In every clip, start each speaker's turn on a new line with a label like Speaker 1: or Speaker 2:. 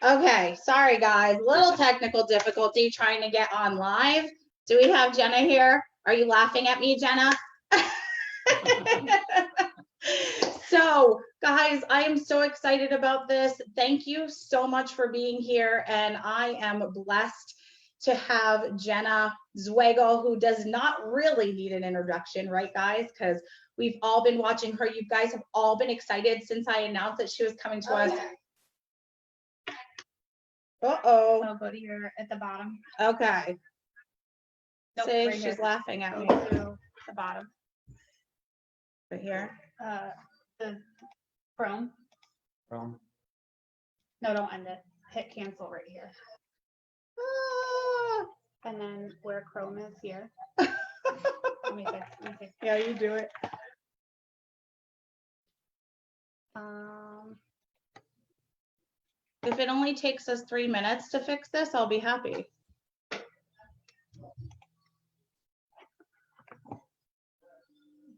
Speaker 1: Okay, sorry guys, little technical difficulty trying to get on live. Do we have Jenna here? Are you laughing at me, Jenna? So guys, I am so excited about this. Thank you so much for being here. And I am blessed to have Jenna Zweigel, who does not really need an introduction, right guys? Because we've all been watching her. You guys have all been excited since I announced that she was coming to us. Uh-oh.
Speaker 2: I'll go to your at the bottom.
Speaker 1: Okay.
Speaker 2: Nope,
Speaker 1: See,
Speaker 2: right
Speaker 1: she's
Speaker 2: here.
Speaker 1: laughing at
Speaker 2: Go
Speaker 1: me.
Speaker 2: to the bottom.
Speaker 1: Right here.
Speaker 2: The Chrome.
Speaker 3: Chrome.
Speaker 2: No, don't end it. Hit cancel right here.
Speaker 1: Ah.
Speaker 2: And then where Chrome is here. Let me fix.
Speaker 1: Yeah, you do it. If it only takes us 3 minutes to fix this, I'll be happy.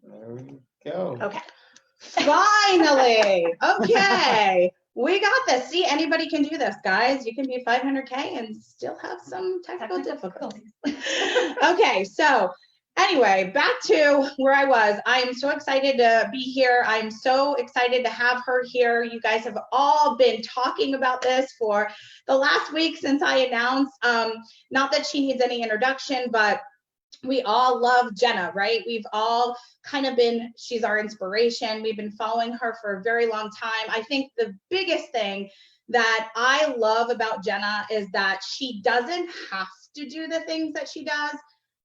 Speaker 3: There we go.
Speaker 1: Okay. Finally. Okay. We got this. See, anybody can do this, guys. You can be 500K and still have some technical difficulties. Okay, so anyway, back to where I was. I am so excited to be here. I'm so excited to have her here. You guys have all been talking about this for the last week since I announced. Not that she needs any introduction, but we all love Jenna, right? We've all kind of been, she's our inspiration. We've been following her for a very long time. I think the biggest thing that I love about Jenna is that she doesn't have to do the things that she does,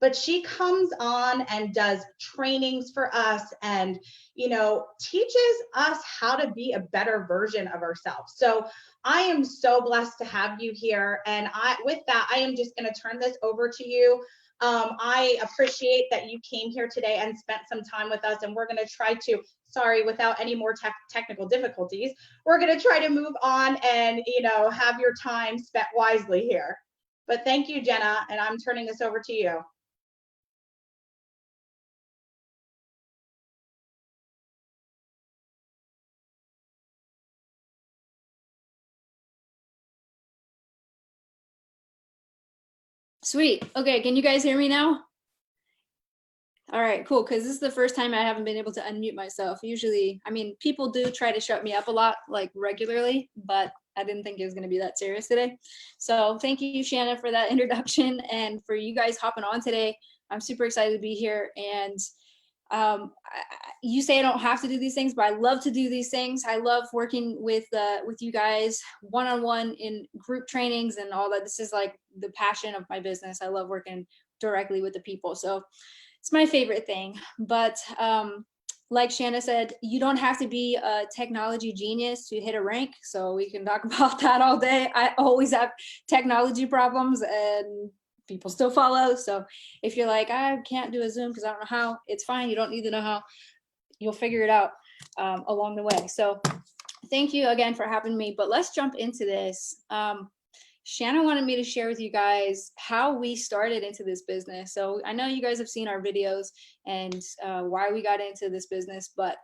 Speaker 1: but she comes on and does trainings for us and, you know, teaches us how to be a better version of ourselves. So I am so blessed to have you here. And with that, I am just going to turn this over to you. I appreciate that you came here today and spent some time with us, and we're going to try to, sorry, without any more technical difficulties, we're going to try to move on and, you know, have your time spent wisely here. But thank you, Jenna, and I'm turning this over to you.
Speaker 4: Sweet. Okay, can you guys hear me now? All right, cool, because this is the first time I haven't been able to unmute myself. Usually, I mean, people do try to shut me up a lot, like regularly, but I didn't think it was going to be that serious today. So thank you, Shanna, for that introduction and for you guys hopping on today. I'm super excited to be here. And you say I don't have to do these things, but I love to do these things. I love working with you guys one-on-one in group trainings and all that. This is like the passion of my business. I love working directly with the people. So it's my favorite thing. But like Shanna said, you don't have to be a technology genius to hit a rank. So we can talk about that all day. I always have technology problems and people still follow. So if you're like, I can't do a Zoom because I don't know how, it's fine. You don't need to know how. You'll figure it out along the way. So thank you again for having me. But let's jump into this. Shanna wanted me to share with you guys how we started into this business. So I know you guys have seen our videos and why we got into this business, but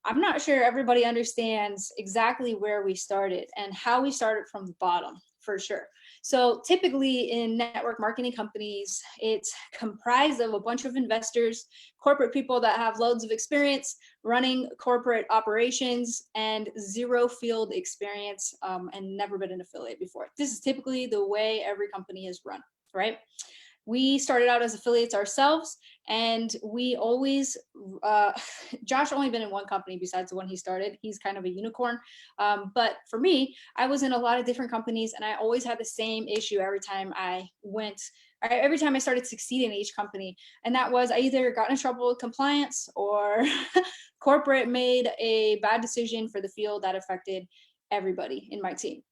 Speaker 4: I'm not sure everybody understands exactly where we started and how we started from the bottom, for sure. So typically in network marketing companies, it's comprised of a bunch of investors, corporate people that have loads of experience running corporate operations and zero field experience and never been an affiliate before. This is typically the way every company is run, right? We started out as affiliates ourselves, and we always, Josh only been in one company besides the one he started. He's kind of a unicorn. But for me, I was in a lot of different companies, and I always had the same issue every time I started succeeding in each company. And that was I either got in trouble with compliance or corporate made a bad decision for the field that affected everybody in my team.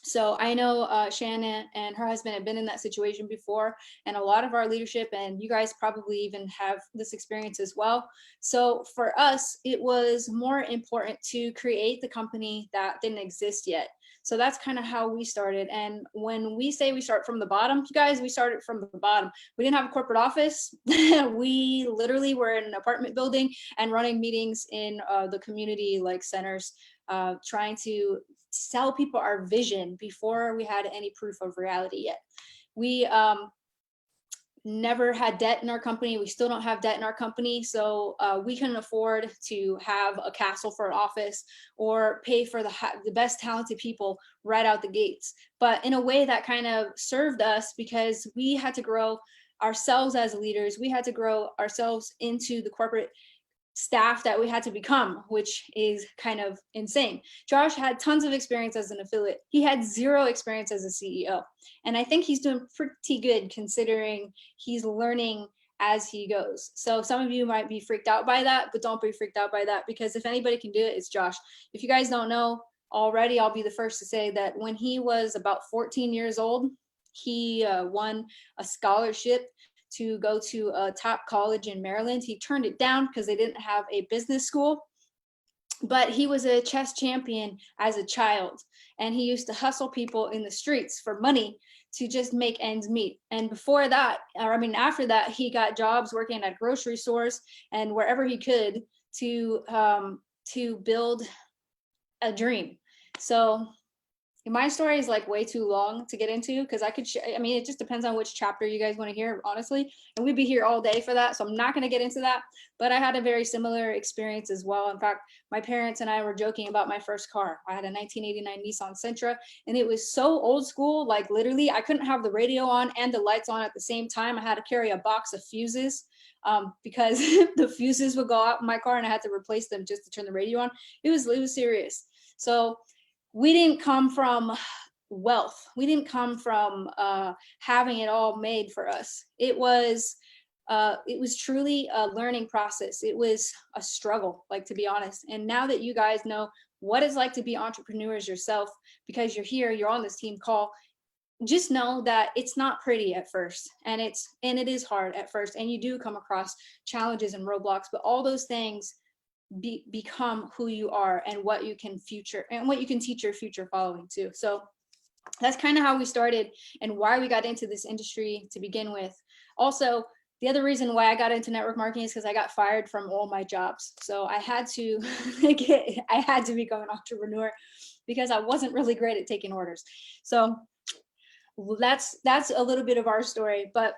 Speaker 4: So I know Shanna and her husband have been in that situation before, and a lot of our leadership, and you guys probably even have this experience as well. So for us, it was more important to create the company that didn't exist yet. So that's kind of how we started. And when we say we start from the bottom, you guys, we started from the bottom. We didn't have a corporate office. We literally were in an apartment building and running meetings in the community like centers trying to sell people our vision before we had any proof of reality yet. We never had debt in our company. We still don't have debt in our company. So we couldn't afford to have a castle for an office or pay for the best talented people right out the gates. But in a way that kind of served us, because we had to grow ourselves as leaders. We had to grow ourselves into the corporate staff that we had to become, which is kind of insane. Josh had tons of experience as an affiliate. He had zero experience as a CEO. And I think he's doing pretty good considering he's learning as he goes. So some of you might be freaked out by that, but don't be freaked out by that, because if anybody can do it, it's Josh. If you guys don't know already, I'll be the first to say that when he was about 14 years old, he won a scholarship to go to a top college in Maryland. He turned it down because they didn't have a business school, but he was a chess champion as a child, and he used to hustle people in the streets for money to just make ends meet. And before that, or I mean after that, he got jobs working at grocery stores and wherever he could to build a dream. So my story is like way too long to get into, because I could I mean, it just depends on which chapter you guys want to hear, honestly, and we'd be here all day for that, so I'm not going to get into that. But I had a very similar experience as well. In fact, my parents and I were joking about my first car. I had a 1989 Nissan Sentra, and it was so old school, like literally I couldn't have the radio on and the lights on at the same time. I had to carry a box of fuses because the fuses would go out in my car and I had to replace them just to turn the radio on. It was serious. So we didn't come from wealth. We didn't come from having it all made for us. It was truly a learning process. It was a struggle, like, to be honest. And now that you guys know what it's like to be entrepreneurs yourself, because you're here, you're on this team call, just know that it's not pretty at first, and it is hard at first, and you do come across challenges and roadblocks, but all those things become who you are and what you can teach your future following too. So that's kind of how we started and why we got into this industry to begin with. Also, the other reason why I got into network marketing is because I got fired from all my jobs. So I had to become an entrepreneur because I wasn't really great at taking orders. So that's a little bit of our story. But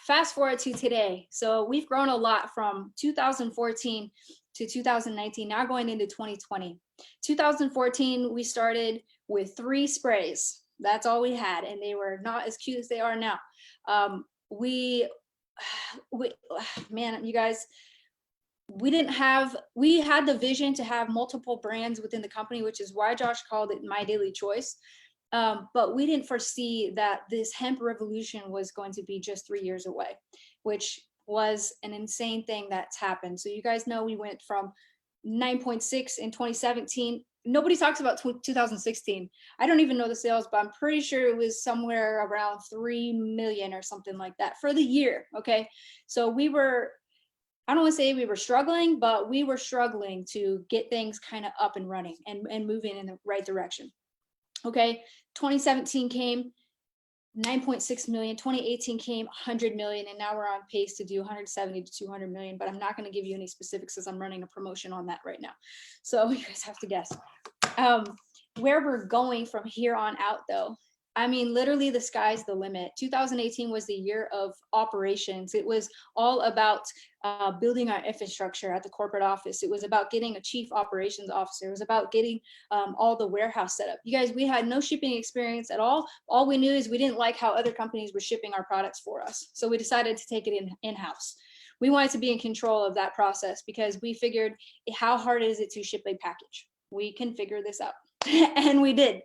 Speaker 4: fast forward to today. So we've grown a lot from 2014 to 2019, now going into 2020. 2014, we started with 3 sprays. That's all we had, and they were not as cute as they are now. Man, you guys, we had the vision to have multiple brands within the company, which is why Josh called it My Daily Choice. But we didn't foresee that this hemp revolution was going to be just 3 years away, which was an insane thing that's happened. So you guys know we went from 9.6 in 2017. Nobody talks about 2016. I don't even know the sales, but I'm pretty sure it was somewhere around 3 million or something like that for the year. Okay. So I don't want to say we were struggling, but we were struggling to get things kind of up and running and moving in the right direction. Okay, 2017 came, 9.6 million, 2018 came 100 million, and now we're on pace to do 170 to 200 million, but I'm not going to give you any specifics as I'm running a promotion on that right now. So you guys have to guess. Where we're going from here on out though, I mean, literally the sky's the limit. 2018 was the year of operations. It was all about building our infrastructure at the corporate office. It was about getting a chief operations officer. It was about getting all the warehouse set up. You guys, we had no shipping experience at all. All we knew is we didn't like how other companies were shipping our products for us. So we decided to take it in-house. We wanted to be in control of that process because we figured, how hard is it to ship a package? We can figure this out. And we did.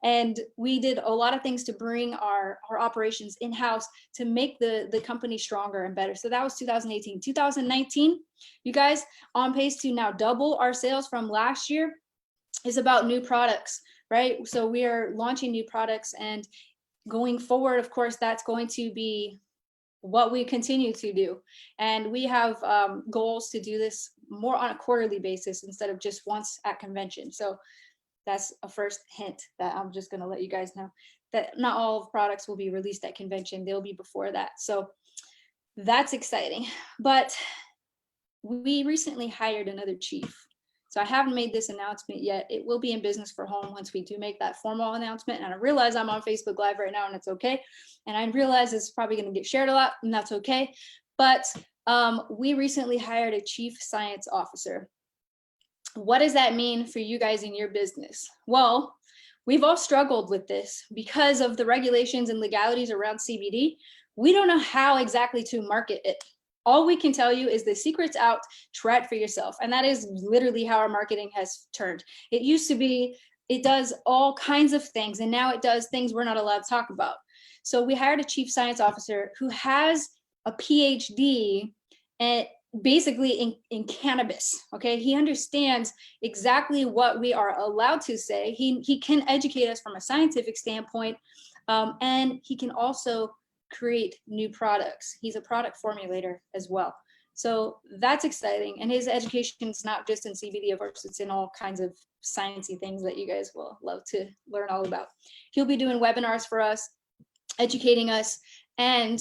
Speaker 4: And we did a lot of things to bring our operations in-house to make the company stronger and better. So that was 2018. 2019, you guys, on pace to now double our sales from last year, is about new products, right? So we are launching new products, and going forward, of course, that's going to be what we continue to do. And we have goals to do this more on a quarterly basis instead of just once at convention. So that's a first hint that I'm just going to let you guys know, that not all of products will be released at convention. They'll be before that. So that's exciting. But we recently hired another chief. So I haven't made this announcement yet. It will be in Business for Home once we do make that formal announcement. And I realize I'm on Facebook Live right now, and it's okay. And I realize it's probably going to get shared a lot, and that's okay. But we recently hired a chief science officer. What does that mean for you guys in your business? Well, we've all struggled with this because of the regulations and legalities around CBD. We don't know how exactly to market it. All we can tell you is the secret's out, try it for yourself. And that is literally how our marketing has turned. It used to be, it does all kinds of things, and now it does things we're not allowed to talk about. So we hired a chief science officer who has a PhD and basically in cannabis. Okay, he understands exactly what we are allowed to say. He can educate us from a scientific standpoint, and he can also create new products. He's a product formulator as well. So that's exciting. And his education is not just in CBD, of course, it's in all kinds of sciencey things that you guys will love to learn all about. He'll be doing webinars for us, educating us. And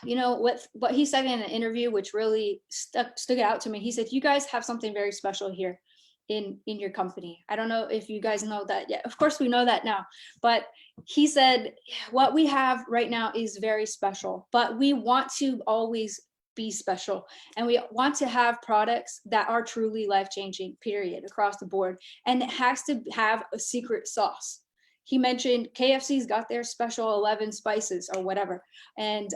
Speaker 4: you know what he said in an interview, which really stood out to me. He said, you guys have something very special here in your company. I don't know if you guys know that yet. Of course we know that now, but he said, what we have right now is very special, but we want to always be special. And we want to have products that are truly life-changing, period, across the board. And it has to have a secret sauce. He mentioned KFC's got their special 11 spices or whatever. And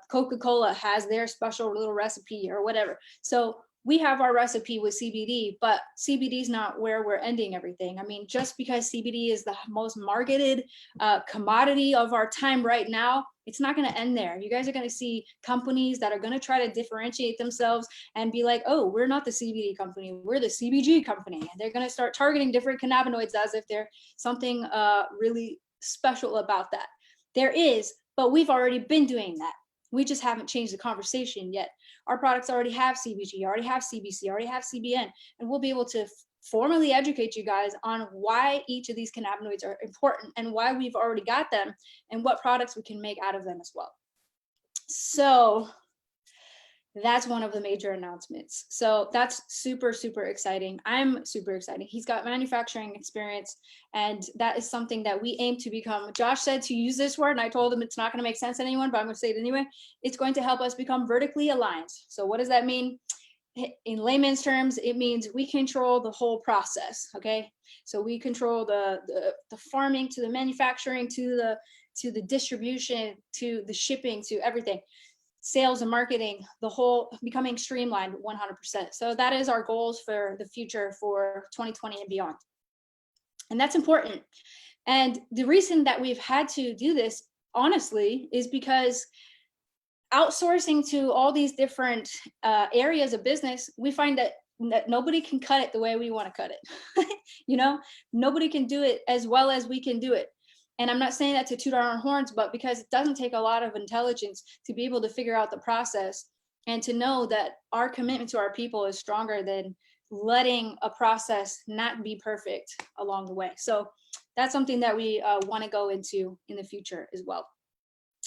Speaker 4: Coca-Cola has their special little recipe or whatever. So we have our recipe with CBD, but CBD is not where we're ending everything. I mean, just because CBD is the most marketed commodity of our time right now, it's not going to end there. You guys are going to see companies that are going to try to differentiate themselves and be like, oh, we're not the CBD company, we're the CBG company. And they're going to start targeting different cannabinoids as if they're something really special about that. There is, but we've already been doing that. We just haven't changed the conversation yet. Our products already have CBG, already have CBC, already have CBN, and we'll be able to formally educate you guys on why each of these cannabinoids are important and why we've already got them and what products we can make out of them as well. So that's one of the major announcements. So that's super, super exciting. I'm super excited. He's got manufacturing experience, and that is something that we aim to become. Josh said to use this word, and I told him it's not going to make sense to anyone, but I'm going to say it anyway. It's going to help us become vertically aligned. So what does that mean? In layman's terms, it means we control the whole process. Okay, so we control the farming to the manufacturing to the distribution to the shipping to everything. Sales and marketing, the whole becoming streamlined 100%. So that is our goals for the future for 2020 and beyond. And that's important. And the reason that we've had to do this, honestly, is because outsourcing to all these different areas of business, we find that nobody can cut it the way we want to cut it. You know, nobody can do it as well as we can do it. And I'm not saying that to toot our own horns, but because it doesn't take a lot of intelligence to be able to figure out the process and to know that our commitment to our people is stronger than letting a process not be perfect along the way. So that's something that we want to go into in the future as well.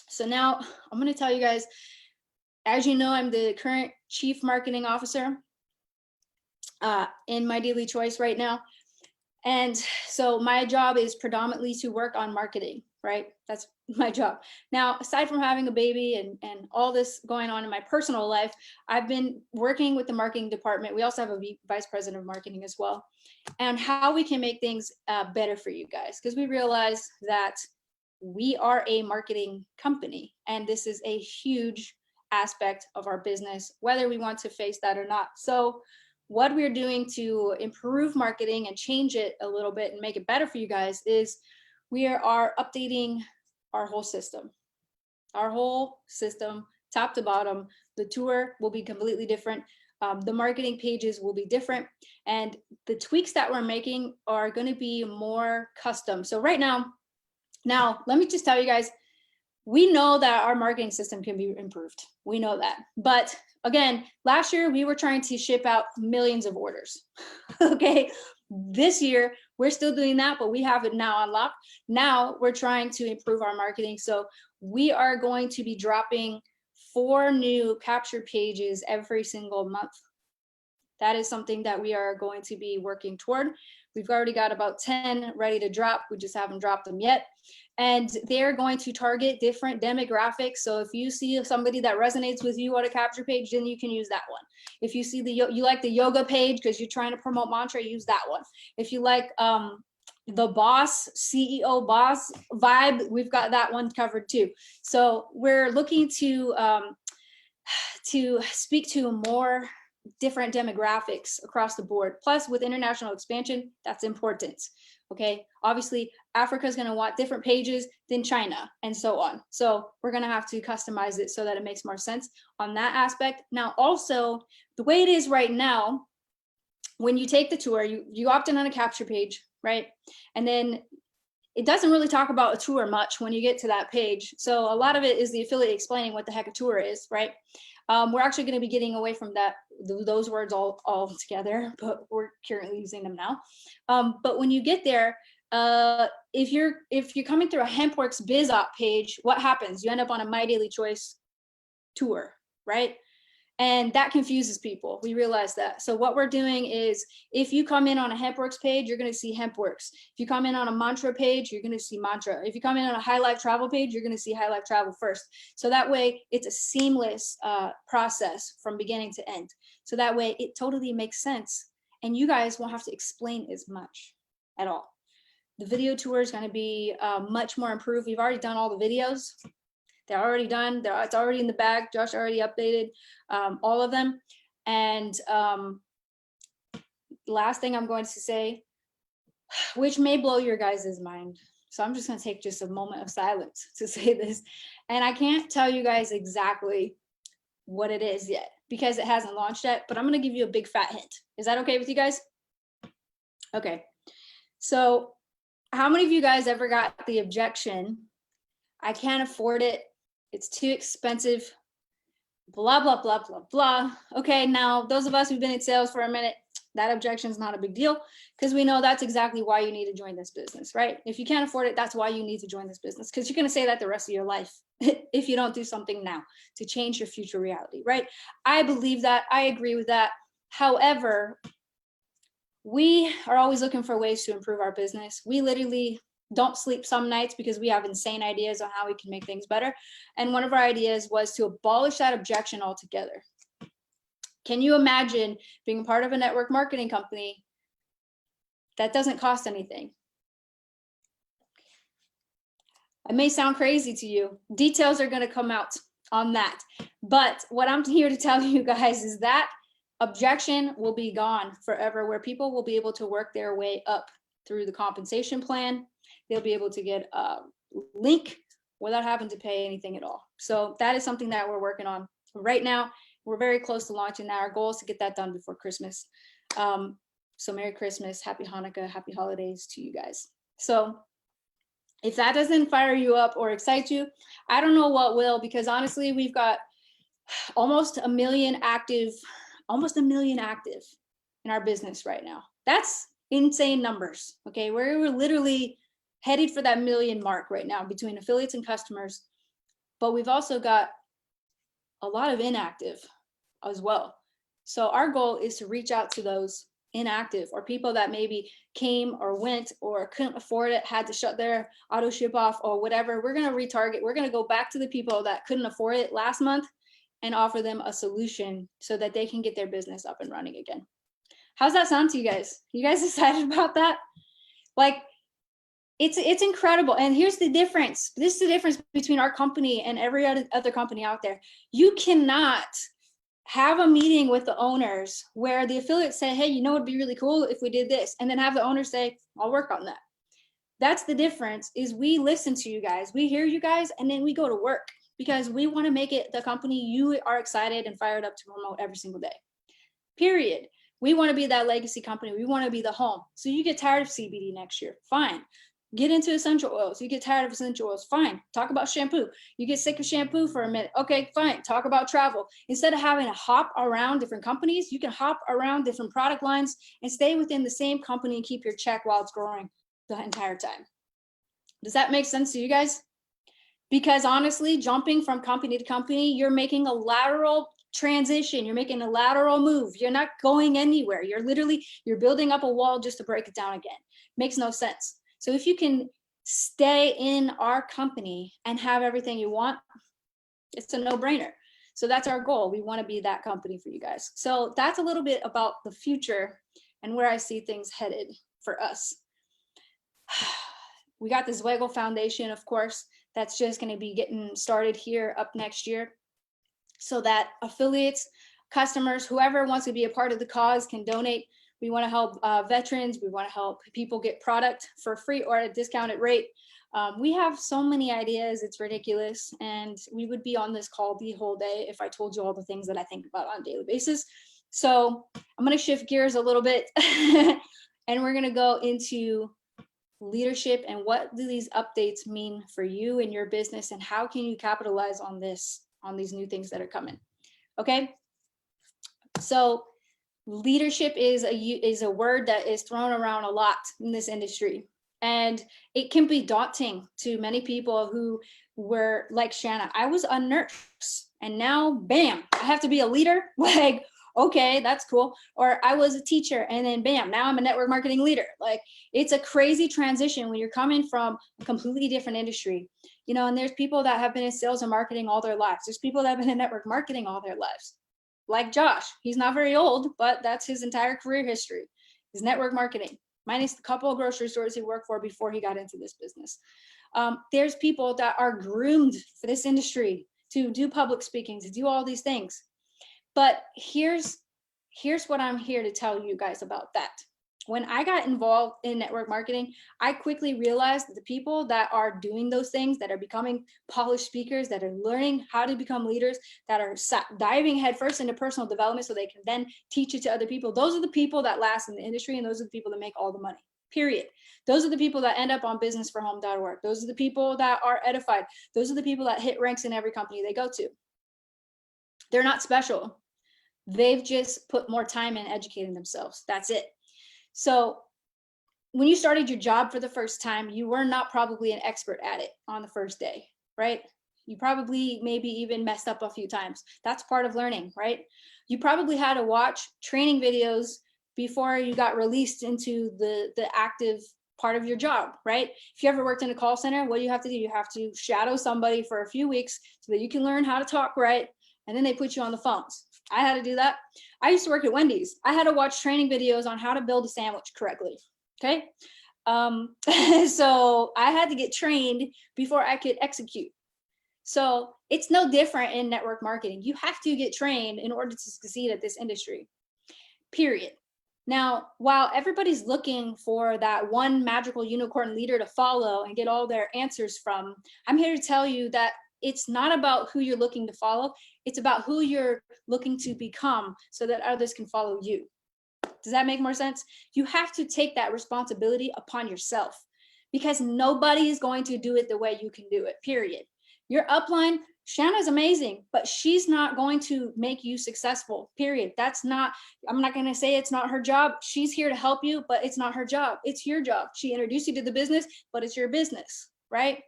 Speaker 4: So now I'm going to tell you guys, as you know, I'm the current chief marketing officer in my daily choice right now. And so my job is predominantly to work on marketing, right? That's my job. Now, aside from having a baby and all this going on in my personal life, I've been working with the marketing department. We also have a vice president of marketing as well, and how we can make things better for you guys, because we realize that we are a marketing company, and this is a huge aspect of our business, whether we want to face that or not. So what we're doing to improve marketing and change it a little bit and make it better for you guys is we are updating our whole system. Our whole system, top to bottom. The tour will be completely different. The marketing pages will be different. And the tweaks that we're making are going to be more custom. So right now, let me just tell you guys, we know that our marketing system can be improved. We know that. But again, last year we were trying to ship out millions of orders. Okay. This year we're still doing that, but we have it now unlocked. Now we're trying to improve our marketing. So we are going to be dropping 4 new capture pages every single month. that is something that we are going to be working toward. We've already got about 10 ready to drop. We just haven't dropped them yet. And they're going to target different demographics. So if you see somebody that resonates with you on a capture page, then you can use that one. If you see you like the yoga page because you're trying to promote mantra, use that one. If you like the boss, CEO boss vibe, we've got that one covered too. So we're looking to speak to more different demographics across the board. Plus, with international expansion, that's important. Okay, obviously, Africa is going to want different pages than China, and so on. So we're going to have to customize it so that it makes more sense on that aspect. Now, also, the way it is right now, when you take the tour, you opt in on a capture page, right? And then it doesn't really talk about a tour much when you get to that page. So a lot of it is the affiliate explaining what the heck a tour is, right? We're actually going to be getting away from those words all together, but we're currently using them now. But when you get there, if you're coming through a HempWorks BizOp page, what happens? You end up on a My Daily Choice tour, right? And that confuses people. We realize that. So what we're doing is, if you come in on a HempWorks page, you're going to see HempWorks. If you come in on a mantra page, you're going to see mantra. If you come in on a High Life Travel page, you're going to see High Life Travel first. So that way it's a seamless process from beginning to end. So that way it totally makes sense. And you guys won't have to explain as much at all. The video tour is going to be much more improved. We've already done all the videos. They're already done. It's already in the bag. Josh already updated all of them. And last thing I'm going to say, which may blow your guys' mind. So I'm just going to take just a moment of silence to say this. And I can't tell you guys exactly what it is yet because it hasn't launched yet, but I'm going to give you a big fat hint. Is that okay with you guys? Okay. So how many of you guys ever got the objection, I can't afford it, it's too expensive, blah, blah, blah, blah, blah. Okay, now those of us who've been in sales for a minute, that objection is not a big deal because we know that's exactly why you need to join this business, right? If you can't afford it, that's why you need to join this business because you're going to say that the rest of your life if you don't do something now to change your future reality, right? I believe that. I agree with that. However, we are always looking for ways to improve our business. We literally don't sleep some nights because we have insane ideas on how we can make things better. And one of our ideas was to abolish that objection altogether. Can you imagine being part of a network marketing company that doesn't cost anything? It may sound crazy to you. Details are going to come out on that. But what I'm here to tell you guys is that objection will be gone forever, where people will be able to work their way up through the compensation plan. They'll be able to get a link without having to pay anything at all. So that is something that we're working on right now. We're very close to launching that. Our goal is to get that done before Christmas. So Merry Christmas, Happy Hanukkah, Happy Holidays to you guys. So if that doesn't fire you up or excite you, I don't know what will, because honestly, we've got almost a million active in our business right now. That's insane numbers. Okay, we're literally headed for that million mark right now between affiliates and customers, but we've also got a lot of inactive as well. So our goal is to reach out to those inactive or people that maybe came or went or couldn't afford it, had to shut their auto ship off or whatever. We're going to retarget. We're going to go back to the people that couldn't afford it last month and offer them a solution so that they can get their business up and running again. How's that sound to you guys? You guys excited about that? Like, it's incredible. And here's the difference. This is the difference between our company and every other company out there. You cannot have a meeting with the owners where the affiliates say, hey, you know, it'd be really cool if we did this. And then have the owner say, I'll work on that. That's the difference, is we listen to you guys. We hear you guys, and then we go to work because we want to make it the company you are excited and fired up to promote every single day. Period. We want to be that legacy company. We want to be the home. So you get tired of CBD next year. Fine. Get into essential oils. You get tired of essential oils. Fine. Talk about shampoo. You get sick of shampoo for a minute. Okay, fine. Talk about travel. Instead of having to hop around different companies, you can hop around different product lines and stay within the same company and keep your check while it's growing the entire time. Does that make sense to you guys? Because honestly, jumping from company to company, you're making a lateral transition. You're making a lateral move. You're not going anywhere. You're building up a wall just to break it down again. Makes no sense. So if you can stay in our company and have everything you want, it's a no-brainer. So that's our goal. We want to be that company for you guys. So that's a little bit about the future and where I see things headed for us. We got this Wiggle Foundation, of course, that's just going to be getting started here up next year, so that affiliates, customers, whoever wants to be a part of the cause can donate. We want to help veterans. We want to help people get product for free or at a discounted rate. We have so many ideas, it's ridiculous. And we would be on this call the whole day if I told you all the things that I think about on a daily basis. So I'm going to shift gears a little bit and we're going to go into leadership and what do these updates mean for you and your business and how can you capitalize on this, on these new things that are coming. Okay. So leadership is a word that is thrown around a lot in this industry. And it can be daunting to many people who were like Shanna. I was a nurse and now, bam, I have to be a leader. Like, okay, that's cool. Or I was a teacher and then bam, now I'm a network marketing leader. Like, it's a crazy transition when you're coming from a completely different industry, you know, and there's people that have been in sales and marketing all their lives. There's people that have been in network marketing all their lives. Like Josh, he's not very old, but that's his entire career history, is network marketing, minus the couple of grocery stores he worked for before he got into this business. There's people that are groomed for this industry to do public speaking, to do all these things. But here's what I'm here to tell you guys about that. When I got involved in network marketing, I quickly realized that the people that are doing those things, that are becoming polished speakers, that are learning how to become leaders, that are diving headfirst into personal development so they can then teach it to other people, those are the people that last in the industry, and those are the people that make all the money, period. Those are the people that end up on businessforhome.org. Those are the people that are edified. Those are the people that hit ranks in every company they go to. They're not special. They've just put more time in educating themselves. That's it. So when you started your job for the first time, you were not probably an expert at it on the first day, right? You probably maybe even messed up a few times. That's part of learning, right? You probably had to watch training videos before you got released into the active part of your job, right? If you ever worked in a call center, what do you have to do? You have to shadow somebody for a few weeks so that you can learn how to talk right, and then they put you on the phones. I had to do that. I used to work at Wendy's. I had to watch training videos on how to build a sandwich correctly. Okay. So I had to get trained before I could execute. So it's no different in network marketing. You have to get trained in order to succeed at this industry, period. Now, while everybody's looking for that one magical unicorn leader to follow and get all their answers from, I'm here to tell you that it's not about who you're looking to follow. It's about who you're looking to become so that others can follow you. Does that make more sense? You have to take that responsibility upon yourself because nobody is going to do it the way you can do it, period. Your upline, Shanna's amazing, but she's not going to make you successful, period. That's not, I'm not going to say it's not her job. She's here to help you, but it's not her job. It's your job. She introduced you to the business, but it's your business, right?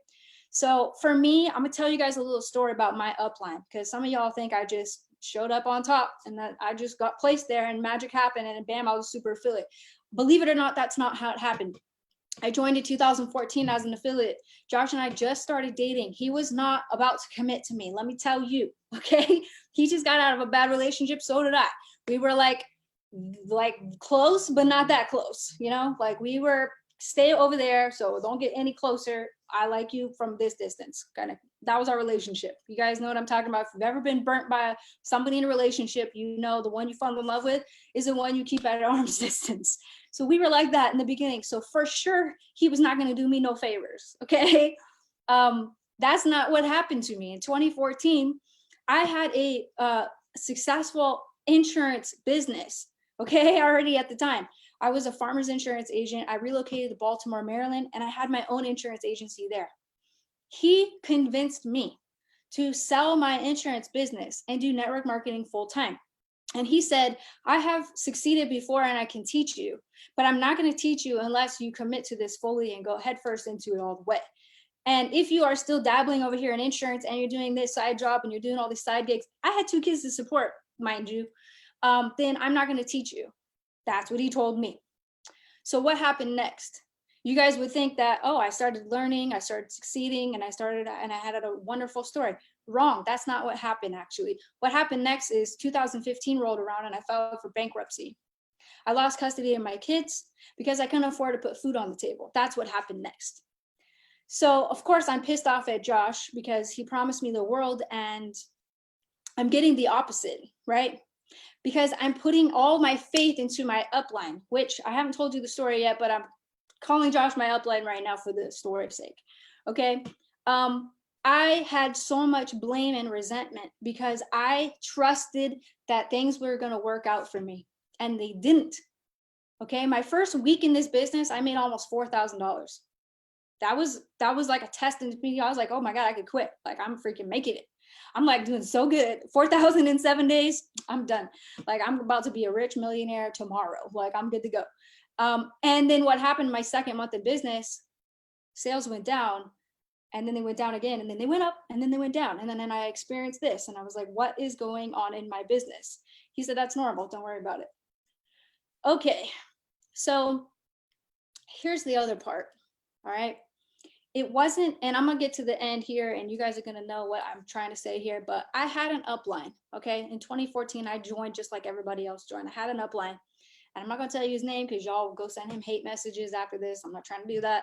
Speaker 4: So for me, I'm gonna tell you guys a little story about my upline because some of y'all think I just showed up on top and that I just got placed there and magic happened and bam, I was super affiliate. Believe it or not, that's not how it happened. I joined in 2014 as an affiliate. Josh and I just started dating. He was not about to commit to me, let me tell you, okay? He just got out of a bad relationship, so did I. We were like close, but not that close, you know? Like we were, stay over there, so don't get any closer. I like you from this distance, kind of. That was our relationship. You guys know what I'm talking about. If you've ever been burnt by somebody in a relationship, you know the one you fall in love with is the one you keep at arm's distance. So we were like that in the beginning. So for sure, he was not going to do me no favors, okay? That's not what happened to me. In 2014, I had a successful insurance business, okay, already at the time. I was a farmer's insurance agent. I relocated to Baltimore, Maryland, and I had my own insurance agency there. He convinced me to sell my insurance business and do network marketing full time. And he said, I have succeeded before and I can teach you, but I'm not going to teach you unless you commit to this fully and go headfirst into it all the way. And if you are still dabbling over here in insurance and you're doing this side job and you're doing all these side gigs, I had 2 kids to support, mind you, then I'm not going to teach you. That's what he told me. So what happened next? You guys would think that, oh, I started learning, I started succeeding, and I had a wonderful story. Wrong. That's not what happened, actually. What happened next is 2015 rolled around and I filed for bankruptcy. I lost custody of my kids because I couldn't afford to put food on the table. That's what happened next. So, of course, I'm pissed off at Josh because he promised me the world and I'm getting the opposite, right? Because I'm putting all my faith into my upline, which I haven't told you the story yet, but I'm calling Josh my upline right now for the story's sake. Okay. I had so much blame and resentment because I trusted that things were going to work out for me and they didn't. Okay. My first week in this business, I made almost $4,000. That was like a test to me. I was like, oh my God, I could quit. Like, I'm freaking making it. I'm like doing so good. 4,000 in 7 days. I'm done. Like, I'm about to be a rich millionaire tomorrow. Like, I'm good to go. And then what happened my second month in business, sales went down and then they went down again and then they went up and then they went down. And then I experienced this and I was like, what is going on in my business? He said, that's normal. Don't worry about it. Okay. So here's the other part. All right. It wasn't, and I'm going to get to the end here and you guys are going to know what I'm trying to say here, but I had an upline. Okay. In 2014, I joined just like everybody else joined. I had an upline. And I'm not going to tell you his name because y'all will go send him hate messages after this. I'm not trying to do that.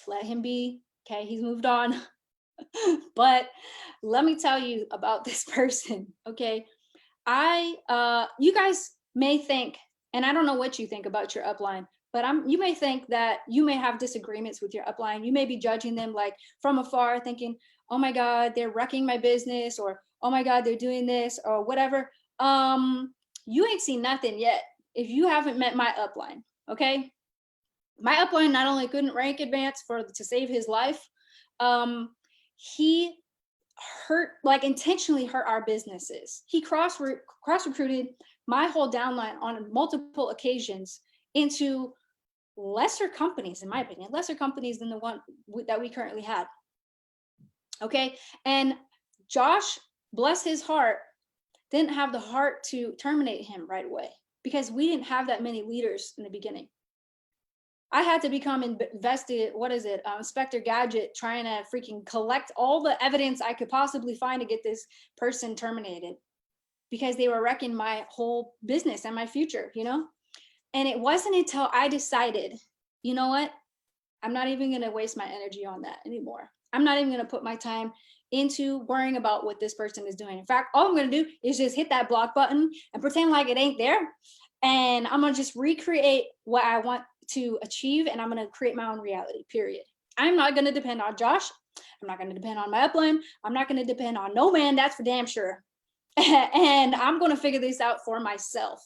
Speaker 4: Let him be. Okay. He's moved on. But let me tell you about this person. Okay. You guys may think, and I don't know what you think about your upline, but you may think that you may have disagreements with your upline. You may be judging them like from afar thinking, oh my God, they're wrecking my business, or, oh my God, they're doing this or whatever. You ain't seen nothing yet if you haven't met my upline, okay? My upline not only couldn't rank advance to save his life, he intentionally hurt our businesses. He cross recruited my whole downline on multiple occasions into lesser companies, in my opinion, lesser companies than the one that we currently had. Okay, and Josh, bless his heart, didn't have the heart to terminate him right away because we didn't have that many leaders in the beginning. I had to become invested, Inspector Gadget, trying to freaking collect all the evidence I could possibly find to get this person terminated because they were wrecking my whole business and my future, you know? And it wasn't until I decided, you know what? I'm not even going to waste my energy on that anymore. I'm not even going to put my time into worrying about what this person is doing. In fact, all I'm going to do is just hit that block button and pretend like it ain't there. And I'm going to just recreate what I want to achieve. And I'm going to create my own reality, period. I'm not going to depend on Josh. I'm not going to depend on my upline. I'm not going to depend on no man. That's for damn sure. And I'm going to figure this out for myself.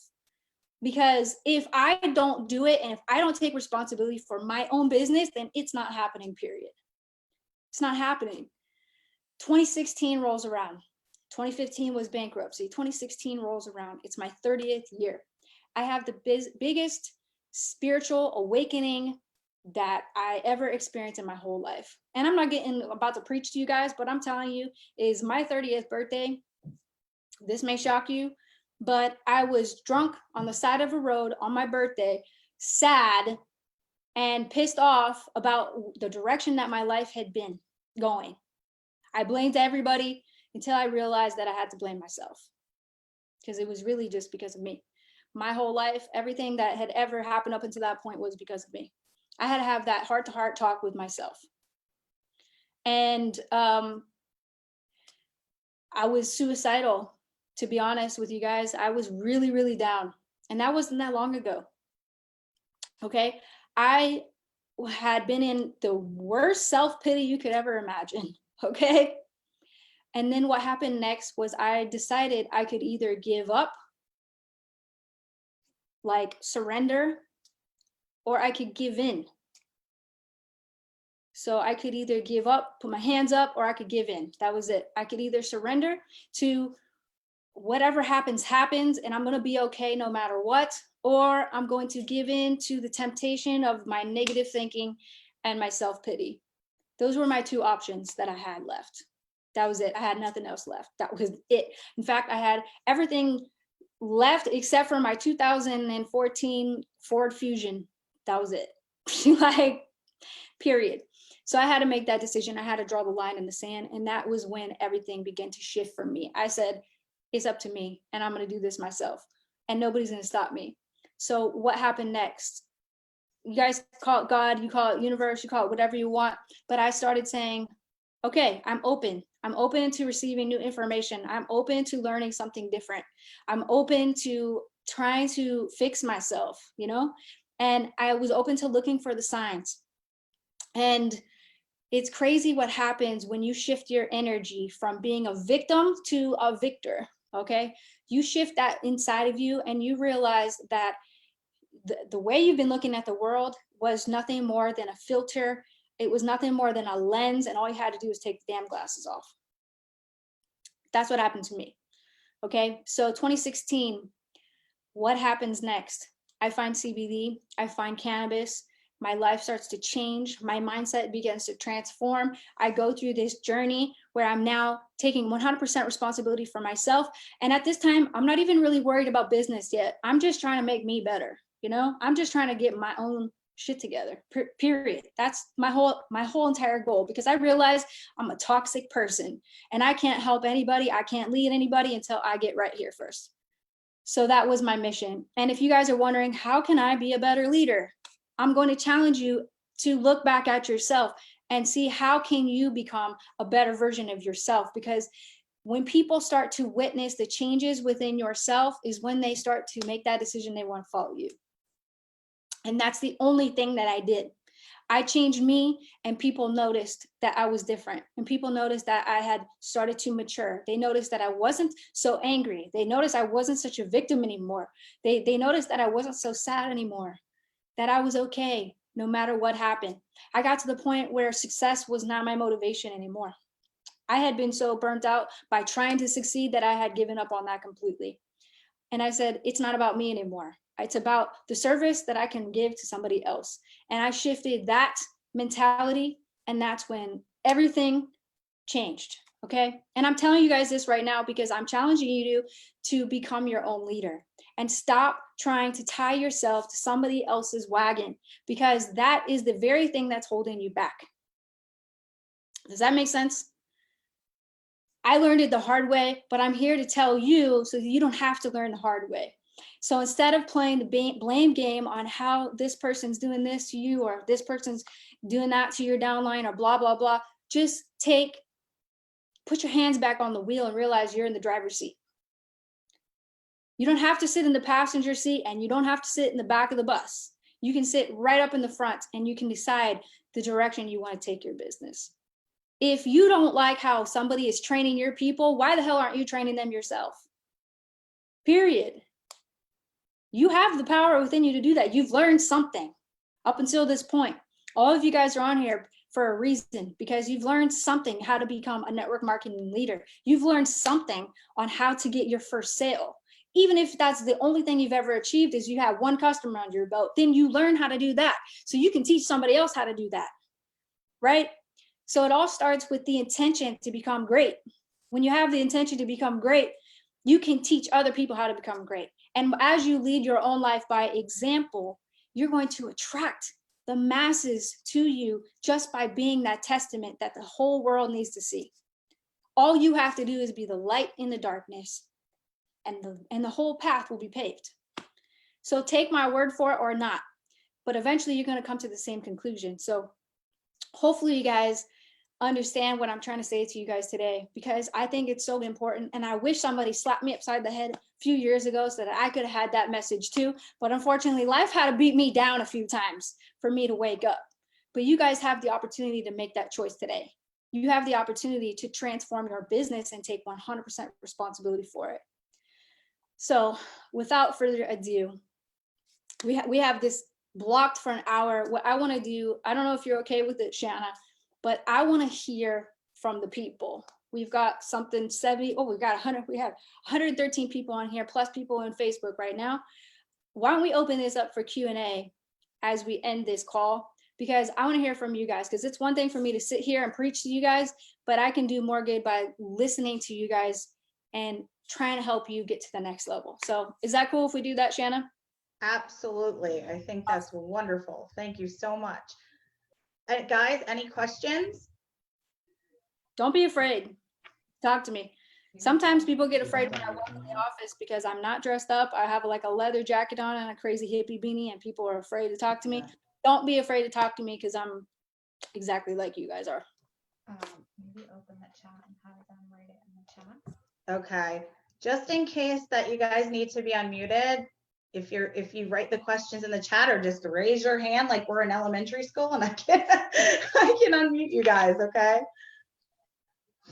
Speaker 4: Because if I don't do it and if I don't take responsibility for my own business, then it's not happening, period. It's not happening. 2016 rolls around. 2015 was bankruptcy. 2016 rolls around. It's my 30th year. I have the biggest spiritual awakening that I ever experienced in my whole life. And I'm not about to preach to you guys, but I'm telling you, is my 30th birthday. This may shock you, but I was drunk on the side of a road on my birthday, sad and pissed off about the direction that my life had been going. I blamed everybody until I realized that I had to blame myself because it was really just because of me. My whole life, everything that had ever happened up until that point was because of me. I had to have that heart-to-heart talk with myself. And I was suicidal, to be honest with you guys. I was really, really down. And that wasn't that long ago. Okay. I had been in the worst self-pity you could ever imagine. Okay. And then what happened next was I decided I could either give up, like surrender, or I could give in. So I could either give up, put my hands up, or I could give in. That was it. I could either surrender to whatever happens, and I'm going to be okay no matter what, or I'm going to give in to the temptation of my negative thinking and my self-pity. Those were my two options that I had left. That was it. I had nothing else left. That was it. In fact, I had everything left except for my 2014 Ford Fusion. That was it. Like, period. So I had to make that decision. I had to draw the line in the sand. And that was when everything began to shift for me. I said, it's up to me and I'm going to do this myself and nobody's going to stop me. So what happened next? You guys call it God, you call it universe, you call it whatever you want. But I started saying, okay, I'm open. I'm open to receiving new information. I'm open to learning something different. I'm open to trying to fix myself, you know? And I was open to looking for the signs. And it's crazy what happens when you shift your energy from being a victim to a victor, okay? You shift that inside of you and you realize that the way you've been looking at the world was nothing more than a filter. It was nothing more than a lens, and all you had to do was take the damn glasses off. That's what happened to me. Okay, so 2016, what happens next? I find CBD, I find cannabis, my life starts to change, my mindset begins to transform. I go through this journey where I'm now taking 100% responsibility for myself. And at this time, I'm not even really worried about business yet. I'm just trying to make me better. You know, I'm just trying to get my own shit together, period. That's my whole entire goal, because I realize I'm a toxic person and I can't help anybody. I can't lead anybody until I get right here first. So that was my mission. And if you guys are wondering, how can I be a better leader? I'm going to challenge you to look back at yourself and see how can you become a better version of yourself, because when people start to witness the changes within yourself is when they start to make that decision they want to follow you. And that's the only thing that I did. I changed me and people noticed that I was different. And people noticed that I had started to mature. They noticed that I wasn't so angry. They noticed I wasn't such a victim anymore. They noticed that I wasn't so sad anymore, that I was okay no matter what happened. I got to the point where success was not my motivation anymore. I had been so burnt out by trying to succeed that I had given up on that completely. And I said, it's not about me anymore. It's about the service that I can give to somebody else. And I shifted that mentality, and that's when everything changed. Okay. And I'm telling you guys this right now because I'm challenging you to become your own leader and stop trying to tie yourself to somebody else's wagon, because that is the very thing that's holding you back. Does that make sense? I learned it the hard way, but I'm here to tell you so that you don't have to learn the hard way. So instead of playing the blame game on how this person's doing this to you or this person's doing that to your downline or blah, blah, blah, just put your hands back on the wheel and realize you're in the driver's seat. You don't have to sit in the passenger seat and you don't have to sit in the back of the bus. You can sit right up in the front and you can decide the direction you want to take your business. If you don't like how somebody is training your people, why the hell aren't you training them yourself? Period. You have the power within you to do that. You've learned something up until this point. All of you guys are on here for a reason, because you've learned something how to become a network marketing leader. You've learned something on how to get your first sale. Even if that's the only thing you've ever achieved is you have one customer under your belt, then you learn how to do that. So you can teach somebody else how to do that, right? So it all starts with the intention to become great. When you have the intention to become great, you can teach other people how to become great. And as you lead your own life by example, you're going to attract the masses to you just by being that testament that the whole world needs to see. All you have to do is be the light in the darkness, and the whole path will be paved. So take my word for it or not, but eventually you're going to come to the same conclusion. So hopefully you guys understand what I'm trying to say to you guys today, because I think it's so important. And I wish somebody slapped me upside the head a few years ago so that I could have had that message too. But unfortunately, life had to beat me down a few times for me to wake up. But you guys have the opportunity to make that choice today. You have the opportunity to transform your business and take 100% responsibility for it. So without further ado, we have this blocked for an hour. What I want to do, I don't know if you're okay with it, Shanna, but I want to hear from the people. We've got something 70, we got 100, we have 113 people on here, plus people on Facebook right now. Why don't we open this up for Q&A as we end this call? because I want to hear from you guys, because it's one thing for me to sit here and preach to you guys, but I can do more good by listening to you guys and trying to help you get to the next level. So is that cool if we do that, Shanna?
Speaker 1: Absolutely. I think that's wonderful. Thank you so much. Guys, any questions?
Speaker 4: Don't be afraid. Talk to me. Sometimes people get afraid when I walk in the office because I'm not dressed up. I have like a leather jacket on and a crazy hippie beanie, and people are afraid to talk to me. Don't be afraid to talk to me, because I'm exactly like you guys are.
Speaker 2: Maybe open the chat and have them write it in the chat.
Speaker 1: Okay. Just in case that you guys need to be unmuted, if you write the questions in the chat, or just raise your hand like we're in elementary school, and I can unmute you guys, okay?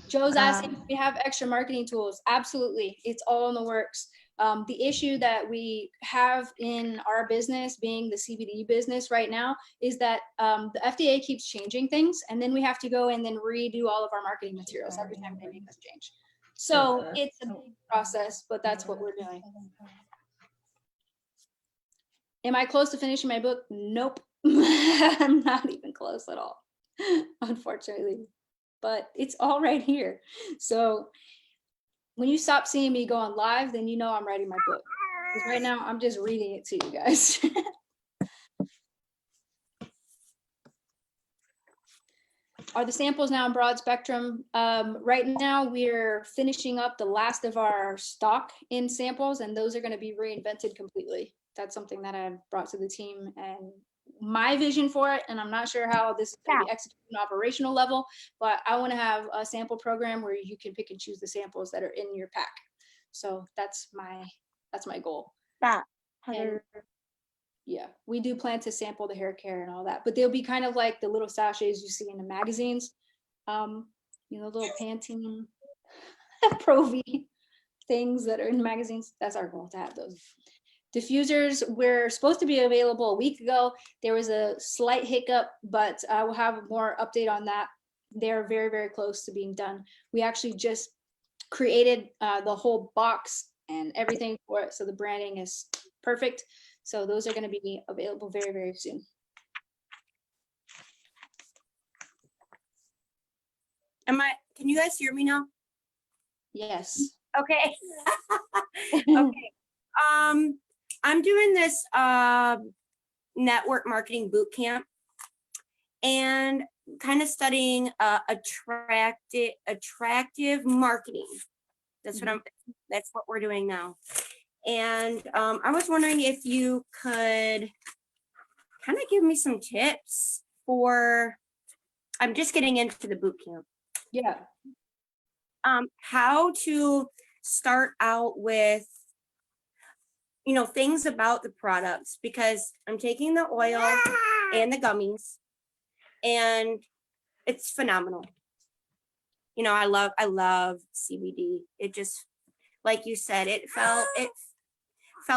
Speaker 4: Joe's asking if we have extra marketing tools. Absolutely. It's all in the works. The issue that we have in our business, being the CBD business right now, is that the FDA keeps changing things, and then we have to go and then redo all of our marketing materials every time they make us change. So it's a big process, but that's what we're doing. Am I close to finishing my book? Nope. I'm not even close at all, unfortunately. But it's all right here. So when you stop seeing me going live, then you know I'm writing my book. Because right now I'm just reading it to you guys. Are the samples now in broad spectrum? Right now we're finishing up the last of our stock in samples, and those are going to be reinvented completely. That's something that I've brought to the team, and my vision for it, and I'm not sure how this is going to be executed on an operational level, but I want to have a sample program where you can pick and choose the samples that are in your pack. So that's my goal. And yeah, we do plan to sample the hair care and all that, but they'll be kind of like the little sachets you see in the magazines, little Pantene Pro-V things that are in magazines. That's our goal, to have those. Diffusers were supposed to be available a week ago. There was a slight hiccup, but I will have more update on that. They're very, very close to being done. We actually just created the whole box and everything for it, so the branding is perfect. So those are going to be available very, very soon.
Speaker 3: Can you guys hear me now?
Speaker 4: Yes.
Speaker 3: Okay. Okay. I'm doing this network marketing boot camp and kind of studying attractive marketing. That's what we're doing now. And I was wondering if you could kind of give me some tips for, I'm just getting into the boot camp.
Speaker 4: Yeah.
Speaker 3: How to start out with, things about the products, because I'm taking the oil and the gummies, and it's phenomenal. I love CBD. It just, like you said, it fell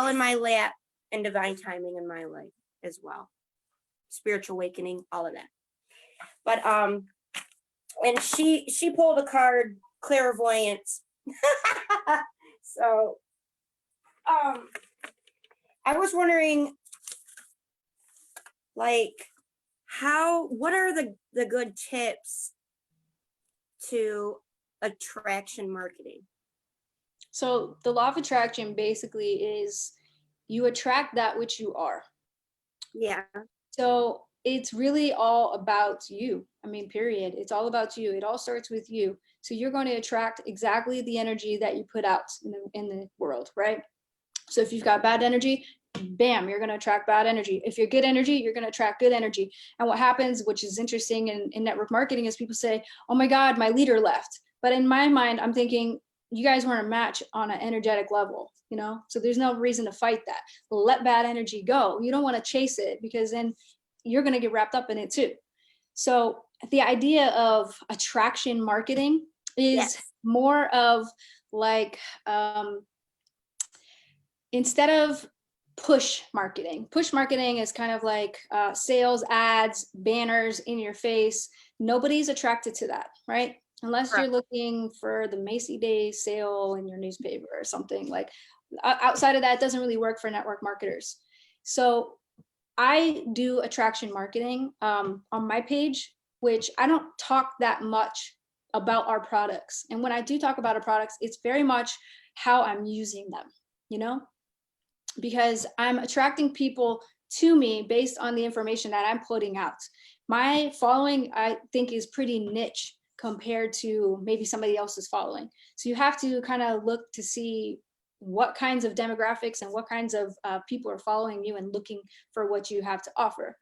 Speaker 3: in my lap, and divine timing in my life as well. Spiritual awakening, all of that. But and she pulled a card, clairvoyance. So I was wondering, like, what are the good tips to attraction marketing?
Speaker 4: So the law of attraction basically is you attract that which you are.
Speaker 3: Yeah.
Speaker 4: So it's really all about you. I mean, period. It's all about you. It all starts with you. So you're going to attract exactly the energy that you put out in the world, right? So if you've got bad energy, bam, you're going to attract bad energy. If you're good energy, you're going to attract good energy. And what happens, which is interesting in network marketing, is people say, oh my God, my leader left. But in my mind, I'm thinking, you guys weren't a match on an energetic level, so there's no reason to fight that. Let bad energy go. You don't want to chase it, because then you're going to get wrapped up in it too. So the idea of attraction marketing is more of like, instead of push marketing is kind of like sales ads, banners in your face. Nobody's attracted to that, right? Unless you're looking for the Macy Day sale in your newspaper or something. Like outside of that, it doesn't really work for network marketers. So I do attraction marketing on my page, which I don't talk that much about our products. And when I do talk about our products, it's very much how I'm using them, you know, because I'm attracting people to me based on the information that I'm putting out. My following, I think, is pretty niche compared to maybe somebody else's following. So you have to kind of look to see what kinds of demographics and what kinds of people are following you and looking for what you have to offer.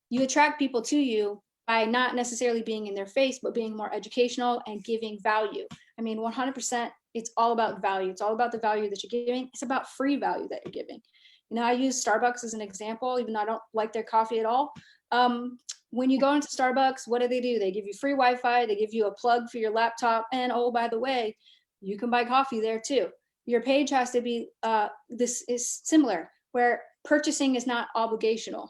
Speaker 4: You attract people to you by not necessarily being in their face, but being more educational and giving value. I mean, 100%, it's all about value. It's all about the value that you're giving. It's about free value that you're giving. You know, I use Starbucks as an example, even though I don't like their coffee at all. When you go into Starbucks, what do? They give you free Wi-Fi, they give you a plug for your laptop, and oh, by the way, you can buy coffee there too. Your page has to be, this is similar, where purchasing is not obligational.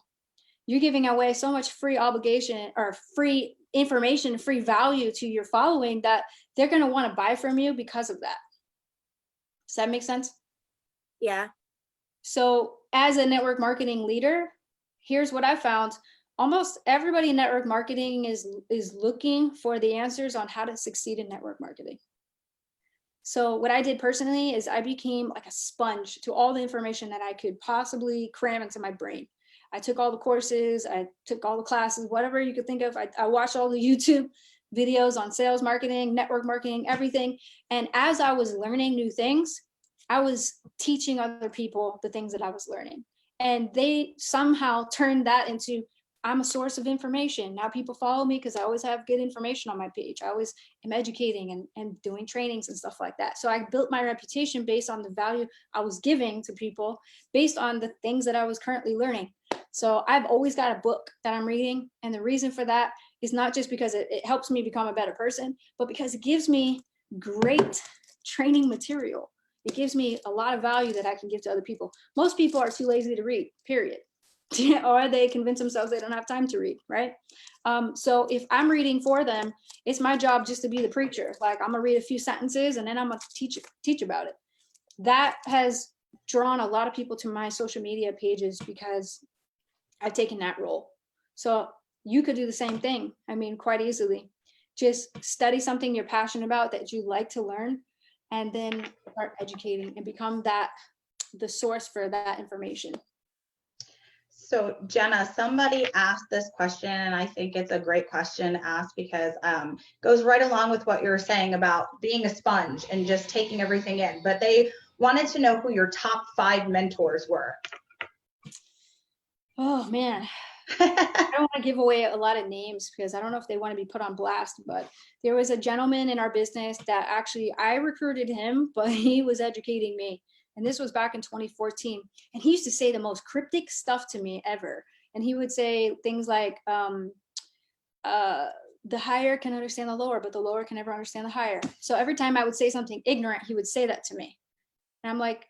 Speaker 4: You're giving away so much free obligation or free information, free value to your following that they're going to want to buy from you because of that. Does that make sense?
Speaker 3: Yeah.
Speaker 4: So as a network marketing leader, here's what I found. Almost everybody in network marketing is looking for the answers on how to succeed in network marketing. So what I did personally is I became like a sponge to all the information that I could possibly cram into my brain. I took all the courses, I took all the classes, whatever you could think of. I watched all the YouTube videos on sales marketing, network marketing, everything. And as I was learning new things, I was teaching other people the things that I was learning. And they somehow turned that into, I'm a source of information. Now people follow me because I always have good information on my page. I always am educating and doing trainings and stuff like that. So I built my reputation based on the value I was giving to people, based on the things that I was currently learning. So I've always got a book that I'm reading. And the reason for that is not just because it helps me become a better person, but because it gives me great training material. It gives me a lot of value that I can give to other people. Most people are too lazy to read, period. Or they convince themselves they don't have time to read, right? So if I'm reading for them, it's my job just to be the preacher. Like, I'm gonna read a few sentences and then I'm gonna teach about it. That has drawn a lot of people to my social media pages because I've taken that role. So you could do the same thing. I mean, quite easily. Just study something you're passionate about that you like to learn, and then start educating and become the source for that information.
Speaker 1: So Jenna, somebody asked this question, and I think it's a great question to ask because it goes right along with what you were saying about being a sponge and just taking everything in. But they wanted to know who your top 5 mentors were.
Speaker 4: Oh man, I don't want to give away a lot of names because I don't know if they want to be put on blast, but there was a gentleman in our business that actually I recruited him, but he was educating me. And this was back in 2014. And he used to say the most cryptic stuff to me ever. And he would say things like, the higher can understand the lower, but the lower can never understand the higher. So every time I would say something ignorant, he would say that to me. And I'm like,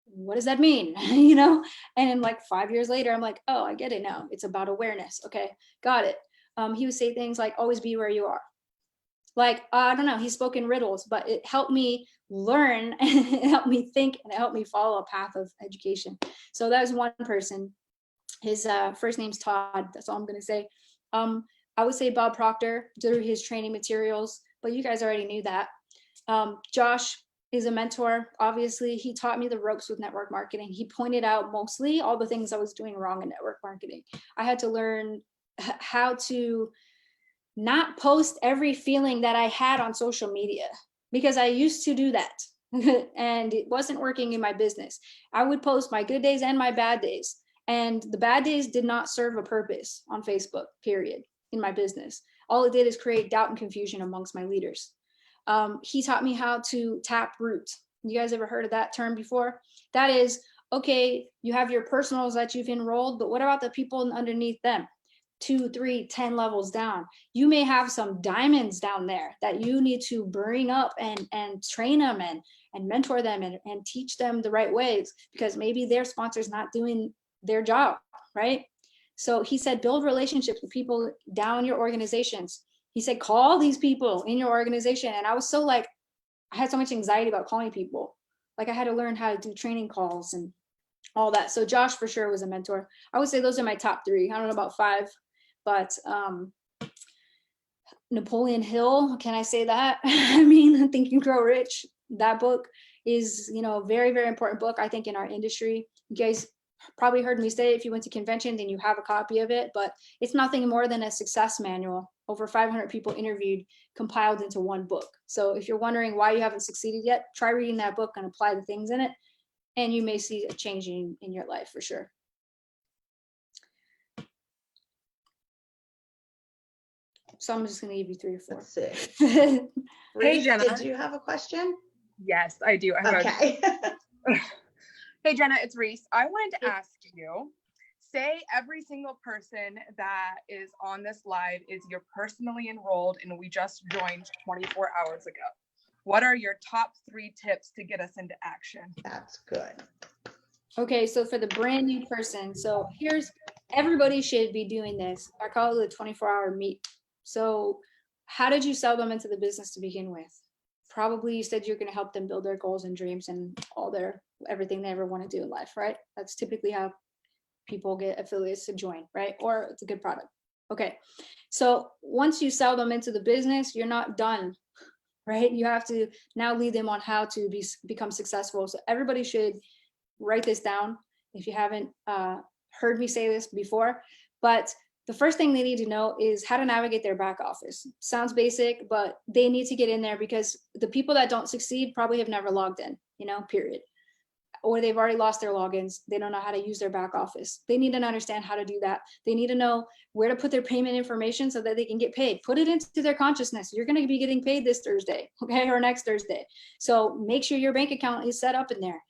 Speaker 4: what does that mean? You know? And then like 5 years later, I'm like, oh, I get it now. It's about awareness. Okay, got it. He would say things like, always be where you are. Like, I don't know, he spoke in riddles, but it helped me learn, and it helped me think, and it helped me follow a path of education. So that was one person. His first name's Todd. That's all I'm going to say. I would say Bob Proctor through his training materials, but you guys already knew that. Josh is a mentor. Obviously, he taught me the ropes with network marketing. He pointed out mostly all the things I was doing wrong in network marketing. I had to learn how to not post every feeling that I had on social media, because I used to do that and it wasn't working in my business. I would post my good days and my bad days, and the bad days did not serve a purpose on Facebook, period, in my business. All it did is create doubt and confusion amongst my leaders. He taught me how to tap root. You guys ever heard of that term before? That is, okay, you have your personals that you've enrolled, but what about the people underneath them? 2, 3, 10 levels down. You may have some diamonds down there that you need to bring up and train them and mentor them and teach them the right ways, because maybe their sponsor's not doing their job, right? So he said, build relationships with people down your organizations. He said, call these people in your organization. And I was so like, I had so much anxiety about calling people. Like, I had to learn how to do training calls and all that. So Josh for sure was a mentor. I would say those are my top 3. I don't know about 5, but Napoleon Hill, can I say that? I mean, Think and Grow Rich, that book is, you know, a very, very important book, I think, in our industry. You guys probably heard me say, if you went to convention, then you have a copy of it, but it's nothing more than a success manual. Over 500 people interviewed, compiled into one book. So if you're wondering why you haven't succeeded yet, try reading that book and apply the things in it, and you may see a change in your life for sure. So I'm just going to give you 3 or 4.
Speaker 1: Let's see.
Speaker 5: Hey,
Speaker 1: Reese,
Speaker 5: Jenna.
Speaker 1: did you have a question?
Speaker 5: Yes, I do. I have
Speaker 1: Okay.
Speaker 5: Hey, Jenna, it's Reese. I wanted to ask you, say every single person that is on this live is you're personally enrolled and we just joined 24 hours ago. What are your top 3 tips to get us into action?
Speaker 1: That's good.
Speaker 4: Okay, so for the brand new person, so here's, everybody should be doing this. I call it the 24-hour meet. So how did you sell them into the business to begin with? Probably you said you're going to help them build their goals and dreams and all their, everything they ever want to do in life, right? That's typically how people get affiliates to join, right? Or it's a good product. Okay, so once you sell them into the business, you're not done, right? You have to now lead them on how to become successful. So everybody should write this down if you haven't heard me say this before. But the first thing they need to know is how to navigate their back office. Sounds basic, but they need to get in there, because the people that don't succeed probably have never logged in, you know, period. Or they've already lost their logins. They don't know how to use their back office. They need to understand how to do that. They need to know where to put their payment information so that they can get paid. Put it into their consciousness. You're going to be getting paid this Thursday, okay, or next Thursday. So make sure your bank account is set up in there.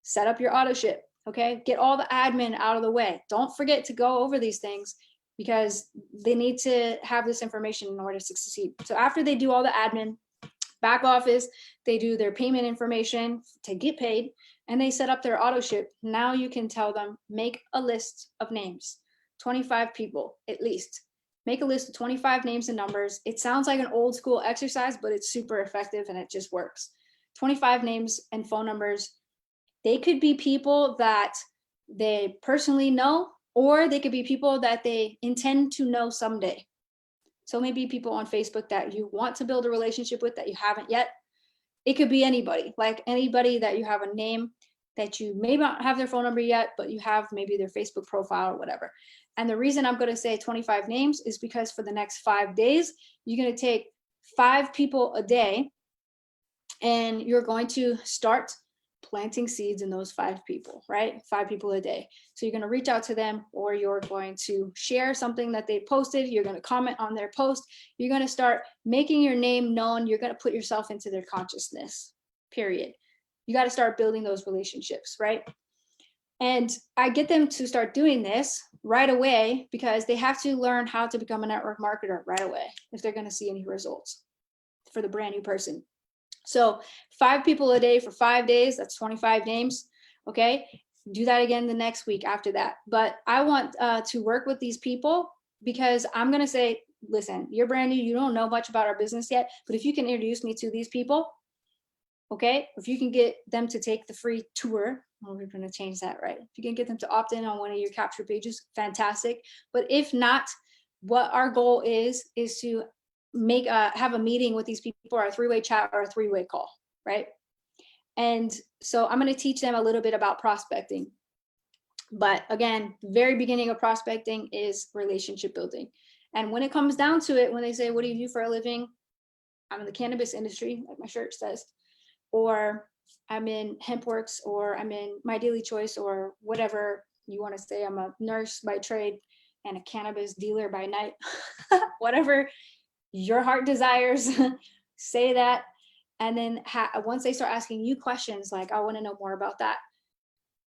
Speaker 4: Set up your auto ship, okay? Get all the admin out of the way. Don't forget to go over these things, because they need to have this information in order to succeed. So after they do all the admin, back office, they do their payment information to get paid, and they set up their auto ship. Now you can tell them, make a list of names, 25 people at least. Make a list of 25 names and numbers. It sounds like an old school exercise, but it's super effective and it just works. 25 names and phone numbers. They could be people that they personally know, or they could be people that they intend to know someday. So maybe people on Facebook that you want to build a relationship with that you haven't yet. It could be anybody, like anybody that you have a name that you may not have their phone number yet, but you have maybe their Facebook profile or whatever. And the reason I'm going to say 25 names is because for the next 5 days, you're going to take 5 people a day, and you're going to start planting seeds in those 5 people, right? 5 people a day. So you're going to reach out to them, or you're going to share something that they posted. You're going to comment on their post. You're going to start making your name known. You're going to put yourself into their consciousness, period. You got to start building those relationships, right? And I get them to start doing this right away, because they have to learn how to become a network marketer right away if they're going to see any results for the brand new person. So 5 people a day for 5 days, that's 25 names, okay? Do that again the next week after that. But I want to work with these people, because I'm gonna say, listen, you're brand new, you don't know much about our business yet, but if you can introduce me to these people, okay? If you can get them to take the free tour, well, we're gonna change that, right? If you can get them to opt in on one of your capture pages, fantastic. But if not, what our goal is to have a meeting with these people, or a 3-way chat or a 3-way call, right? And so I'm going to teach them a little bit about prospecting. But again, the very beginning of prospecting is relationship building. And when it comes down to it, when they say, what do you do for a living? I'm in the cannabis industry, like my shirt says, or I'm in HempWorks, or I'm in My Daily Choice, or whatever you want to say. I'm a nurse by trade and a cannabis dealer by night, whatever your heart desires, say that. And then once they start asking you questions like, I want to know more about that,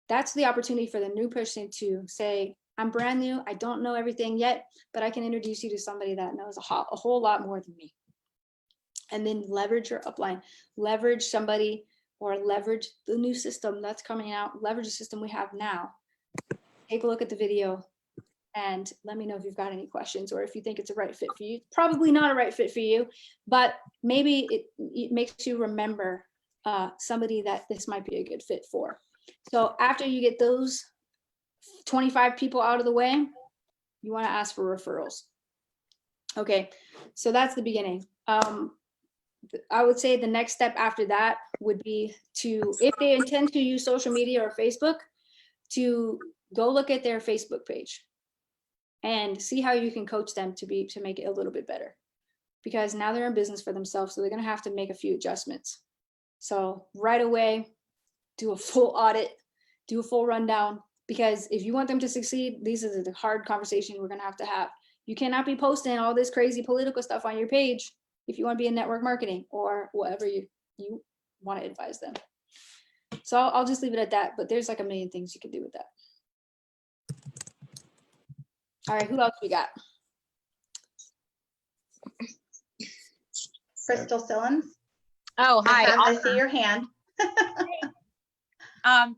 Speaker 4: that's the opportunity for the new person to say, I'm brand new, I don't know everything yet, but I can introduce you to somebody that knows a whole lot more than me. And then leverage your upline, leverage somebody, or leverage the new system that's coming out, leverage the system we have now. Take a look at the video and let me know if you've got any questions, or if you think it's a right fit for you. Probably not a right fit for you, but maybe it makes you remember somebody that this might be a good fit for. So after you get those 25 people out of the way, you want to ask for referrals. Okay, so that's the beginning. I would say the next step after that would be to, if they intend to use social media or Facebook, to go look at their Facebook page and see how you can coach them to make it a little bit better. Because now they're in business for themselves, so they're gonna have to make a few adjustments. So right away, do a full audit, do a full rundown, because if you want them to succeed, these are the hard conversations we're gonna have to have. You cannot be posting all this crazy political stuff on your page if you want to be in network marketing or whatever you want to advise them. So I'll just leave it at that, but there's like a million things you can do with that. All right, who else we got?
Speaker 1: Crystal Sillens.
Speaker 6: Oh, hi.
Speaker 1: I see your hand.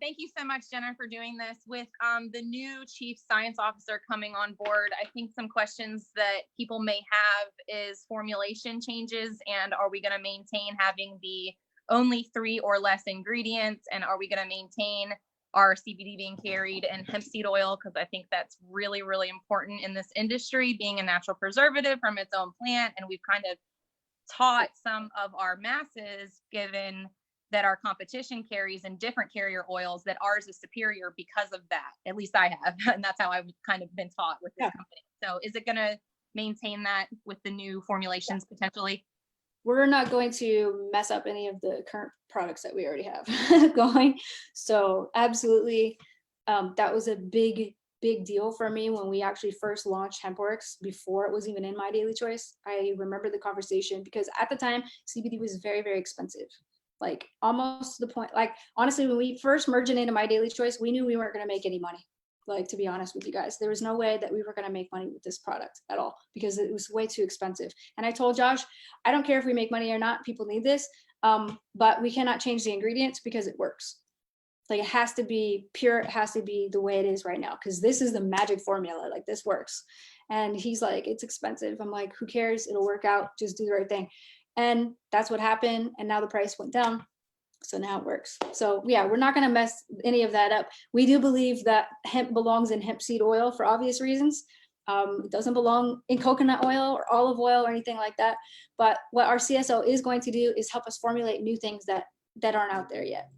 Speaker 6: Thank you so much, Jenna, for doing this. With the new chief science officer coming on board, I think some questions that people may have is formulation changes, and are we going to maintain having the only 3 or less ingredients, and are we going to maintain our CBD being carried in hemp seed oil? Because I think that's really, really important in this industry, being a natural preservative from its own plant. And we've kind of taught some of our masses, given that our competition carries in different carrier oils, that ours is superior because of that. At least I have, and that's how I've kind of been taught with this company. So is it going to maintain that with the new formulations potentially?
Speaker 4: We're not going to mess up any of the current products that we already have going. So absolutely, that was a big deal for me when we actually first launched HempWorks before it was even in My Daily Choice. I remember the conversation because at the time CBD was very, very expensive. Like almost to the point, like honestly, when we first merged it into My Daily Choice, we knew we weren't going to make any money. Like, to be honest with you guys, there was no way that we were going to make money with this product at all because it was way too expensive. And I told Josh, I don't care if we make money or not, people need this, but we cannot change the ingredients because it works. Like, it has to be pure, it has to be the way it is right now, because this is the magic formula, like this works. And he's like, it's expensive. I'm like, who cares? It'll work out, just do the right thing. And that's what happened. And now the price went down. So now it works. So yeah, we're not going to mess any of that up. We do believe that hemp belongs in hemp seed oil for obvious reasons. It doesn't belong in coconut oil or olive oil or anything like that. But what our CSO is going to do is help us formulate new things that aren't out there yet.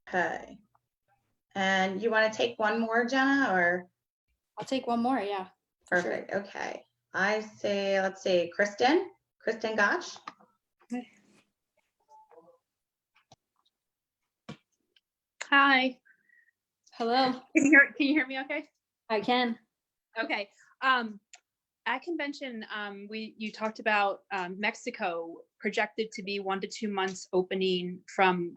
Speaker 1: Okay. And you want to take one more, Jenna, or?
Speaker 4: I'll take one more. Yeah.
Speaker 1: Perfect. Sure. Okay. I say, let's see, Kristen Gotch.
Speaker 2: Hi.
Speaker 4: Hello.
Speaker 2: Can you hear me okay?
Speaker 4: I can.
Speaker 2: Okay. At convention, you talked about Mexico projected to be 1 to 2 months opening from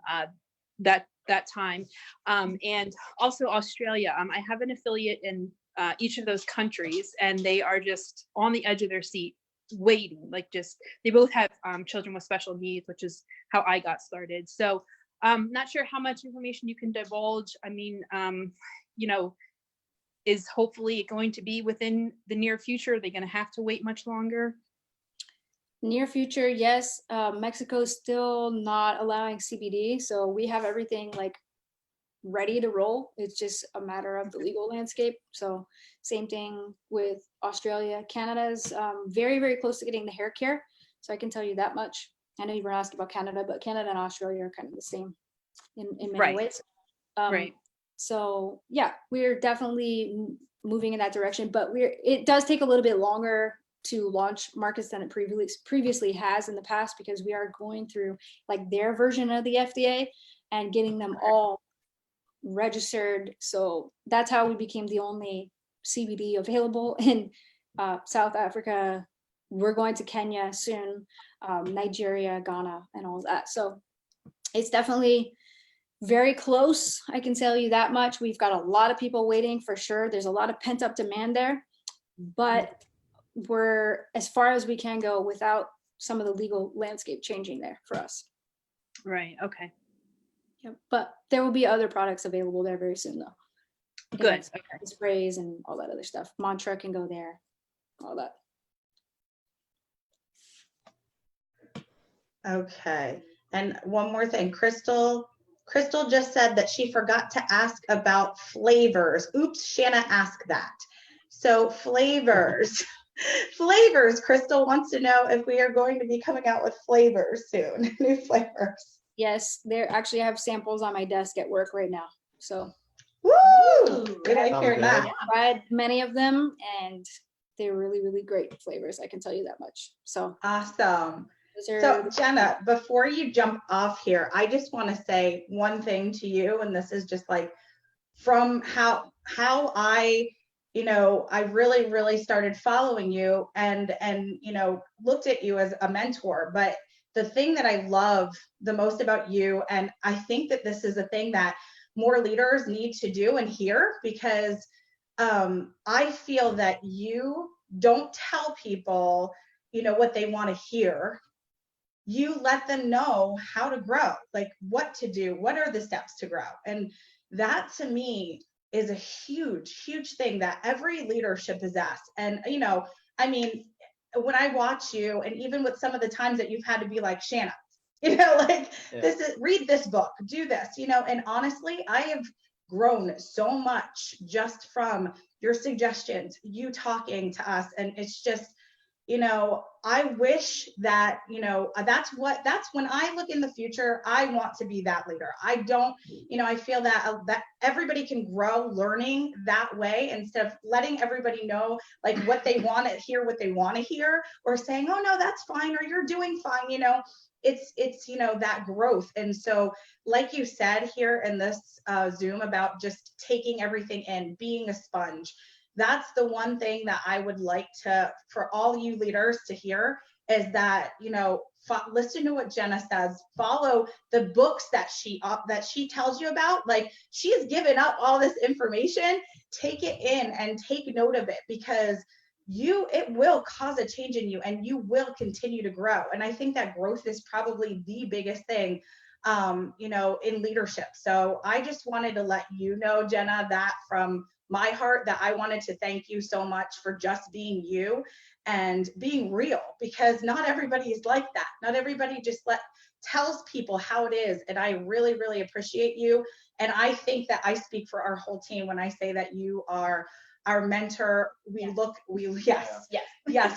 Speaker 2: that time, and also Australia. I have an affiliate in each of those countries, and they are just on the edge of their seat waiting. Like, just, they both have children with special needs, which is how I got started. So not sure how much information you can divulge. I mean, is hopefully going to be within the near future? Are they going to have to wait much longer?
Speaker 4: Near future, yes. Mexico is still not allowing CBD, so we have everything like ready to roll. It's just a matter of the legal landscape. So same thing with Australia. Canada's very, very close to getting the hair care. So I can tell you that much. I know you were asking about Canada, but Canada and Australia are kind of the same in many ways.
Speaker 2: Right.
Speaker 4: So yeah, we're definitely moving in that direction, but it does take a little bit longer to launch markets than it previously has in the past, because we are going through like their version of the FDA and getting them all registered. So that's how we became the only CBD available in South Africa. We're going to Kenya soon, Nigeria, Ghana, and all that. So it's definitely very close. I can tell you that much. We've got a lot of people waiting for sure. There's a lot of pent up demand there, but we're as far as we can go without some of the legal landscape changing there for us.
Speaker 2: Right. Okay.
Speaker 4: Yeah, but there will be other products available there very soon, though.
Speaker 2: Good.
Speaker 4: Okay. Sprays and all that other stuff. Mantra can go there, all that.
Speaker 1: Okay. And one more thing, Crystal just said that she forgot to ask about flavors. Oops, Shanna asked that. So flavors, flavors. Crystal wants to know if we are going to be coming out with flavors soon, new flavors.
Speaker 4: Yes, there actually I have samples on my desk at work right now. So
Speaker 1: Woo! We like
Speaker 7: Sounds
Speaker 1: hearing
Speaker 7: good.
Speaker 1: that.
Speaker 4: tried many of them and they're really, really great flavors. I can tell you that much. So
Speaker 1: Awesome.
Speaker 4: those are
Speaker 1: So Jenna, before you jump off here, I just want to say one thing to you, and this is just like from how I, I really started following you and looked at you as a mentor. But the thing that I love the most about you, and I think that this is a thing that more leaders need to do and hear, because I feel that you don't tell people, what they want to hear. You let them know how to grow, like what to do, what are the steps to grow. And that to me is a huge thing that every leadership is asked. And, I mean, when I watch you, and even with some of the times that you've had to be like, Shanna, like this is, read this book, do this, and honestly, I have grown so much just from your suggestions, you talking to us. And it's just, I wish that, that's when I look in the future, I want to be that leader. I don't, I feel that everybody can grow learning that way, instead of letting everybody know like what they want to hear, what they want to hear, or saying, oh no, that's fine, or you're doing fine. It's, that growth. And so, like you said here in this Zoom about just taking everything in, being a sponge, that's the one thing that I would like for all you leaders to hear, is that, listen to what Jenna says, follow the books that she tells you about. Like, she's given up all this information, take it in and take note of it, because it will cause a change in you and you will continue to grow. And I think that growth is probably the biggest thing, in leadership. So I just wanted to let you know, Jenna, that from my heart, that I wanted to thank you so much for just being you and being real, because not everybody is like that. Not everybody just tells people how it is. And I really appreciate you. And I think that I speak for our whole team when I say that you are our mentor. Yes,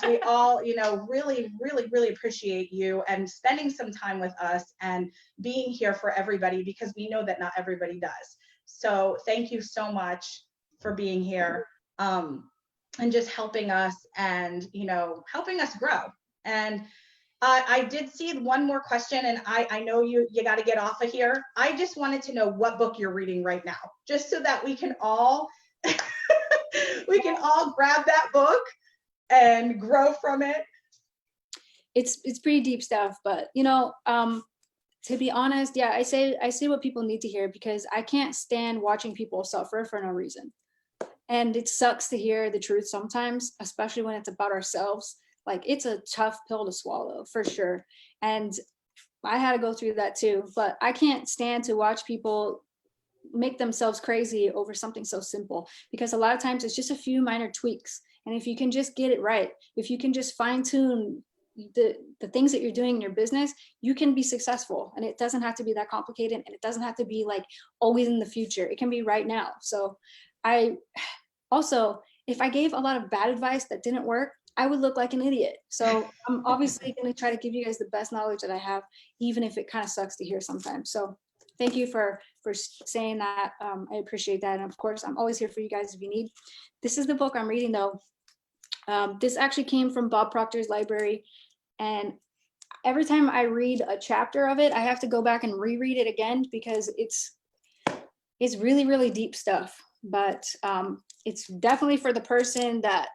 Speaker 1: we all, really appreciate you and spending some time with us and being here for everybody, because we know that not everybody does. So thank you so much for being here, and just helping us, and helping us grow. And I did see one more question, and I know you got to get off of here. I just wanted to know what book you're reading right now, just so that we can all grab that book and grow from it.
Speaker 4: it's pretty deep stuff, but to be honest, yeah, I say what people need to hear, because I can't stand watching people suffer for no reason. And it sucks to hear the truth sometimes, especially when it's about ourselves. Like, it's a tough pill to swallow for sure. And I had to go through that too, but I can't stand to watch people make themselves crazy over something so simple, because a lot of times it's just a few minor tweaks. And if you can just get it right, if you can just fine tune the things that you're doing in your business, you can be successful. And it doesn't have to be that complicated, and it doesn't have to be like always in the future. It can be right now. So also, if I gave a lot of bad advice that didn't work, I would look like an idiot. So I'm obviously going to try to give you guys the best knowledge that I have, even if it kind of sucks to hear sometimes. So thank you for saying that. I appreciate that. And of course, I'm always here for you guys if you need. This is the book I'm reading though. This actually came from Bob Proctor's library. And every time I read a chapter of it, I have to go back and reread it again, because it's really deep stuff. But it's definitely for the person that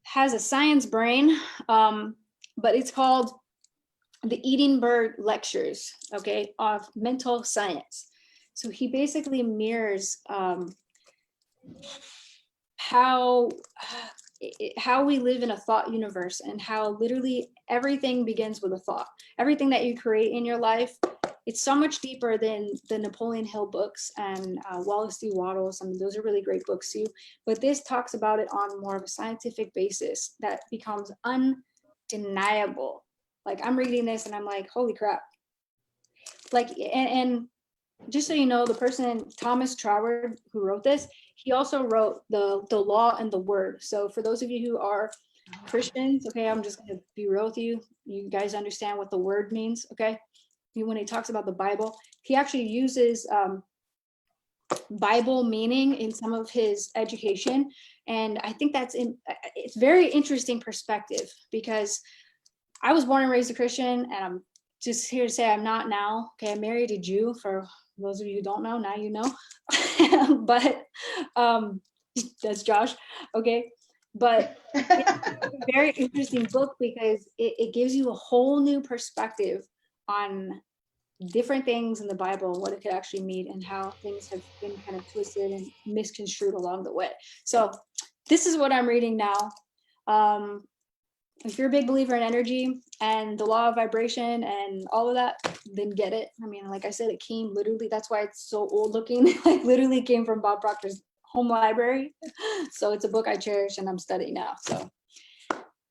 Speaker 4: has a science brain. But it's called The Edinburgh Lectures, okay, of mental science. So he basically mirrors how we live in a thought universe, and how literally everything begins with a thought. Everything that you create in your life, it's so much deeper than the Napoleon Hill books and Wallace D. Wattles. I mean, those are really great books too. But this talks about it on more of a scientific basis that becomes undeniable. Like I'm reading this and I'm like, holy crap. Like, and just so you know, the person, Thomas Troward, who wrote this, he also wrote the law and the word. So for those of you who are Christians, okay, I'm just gonna be real with you. You guys understand what the word means, okay? When he talks about the Bible, he actually uses Bible meaning in some of his education. And I think it's very interesting perspective, because I was born and raised a Christian, and I'm just here to say I'm not now. Okay, I married a Jew. For those of you who don't know, now you know. But that's Josh. Okay, but it's a very interesting book because it gives you a whole new perspective on different things in the Bible, what it could actually mean, and how things have been kind of twisted and misconstrued along the way. So this is what I'm reading now. If you're a big believer in energy and the law of vibration and all of that, then get it. I mean, like I said, it came literally, that's why it's so old looking. Like literally came from Bob Proctor's home library. So it's a book I cherish and I'm studying now. So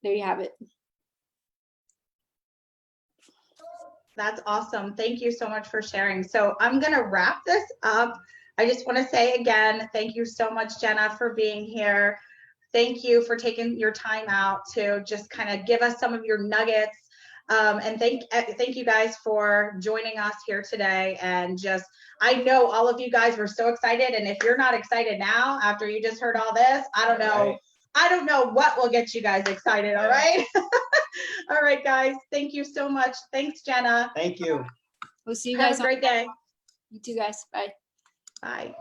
Speaker 4: there you have it.
Speaker 1: That's awesome. Thank you so much for sharing. So I'm going to wrap this up. I just want to say again, thank you so much, Jenna, for being here. Thank you for taking your time out to just kind of give us some of your nuggets. And thank you guys for joining us here today. And just, I know all of you guys were so excited. And if you're not excited now, after you just heard all this, I don't know. Right. I don't know what will get you guys excited. All right. All right, guys. Thank you so much. Thanks, Jenna.
Speaker 7: Thank you.
Speaker 4: We'll see you
Speaker 1: Have
Speaker 4: guys.
Speaker 1: a great day.
Speaker 4: You too, guys. Bye.
Speaker 1: Bye.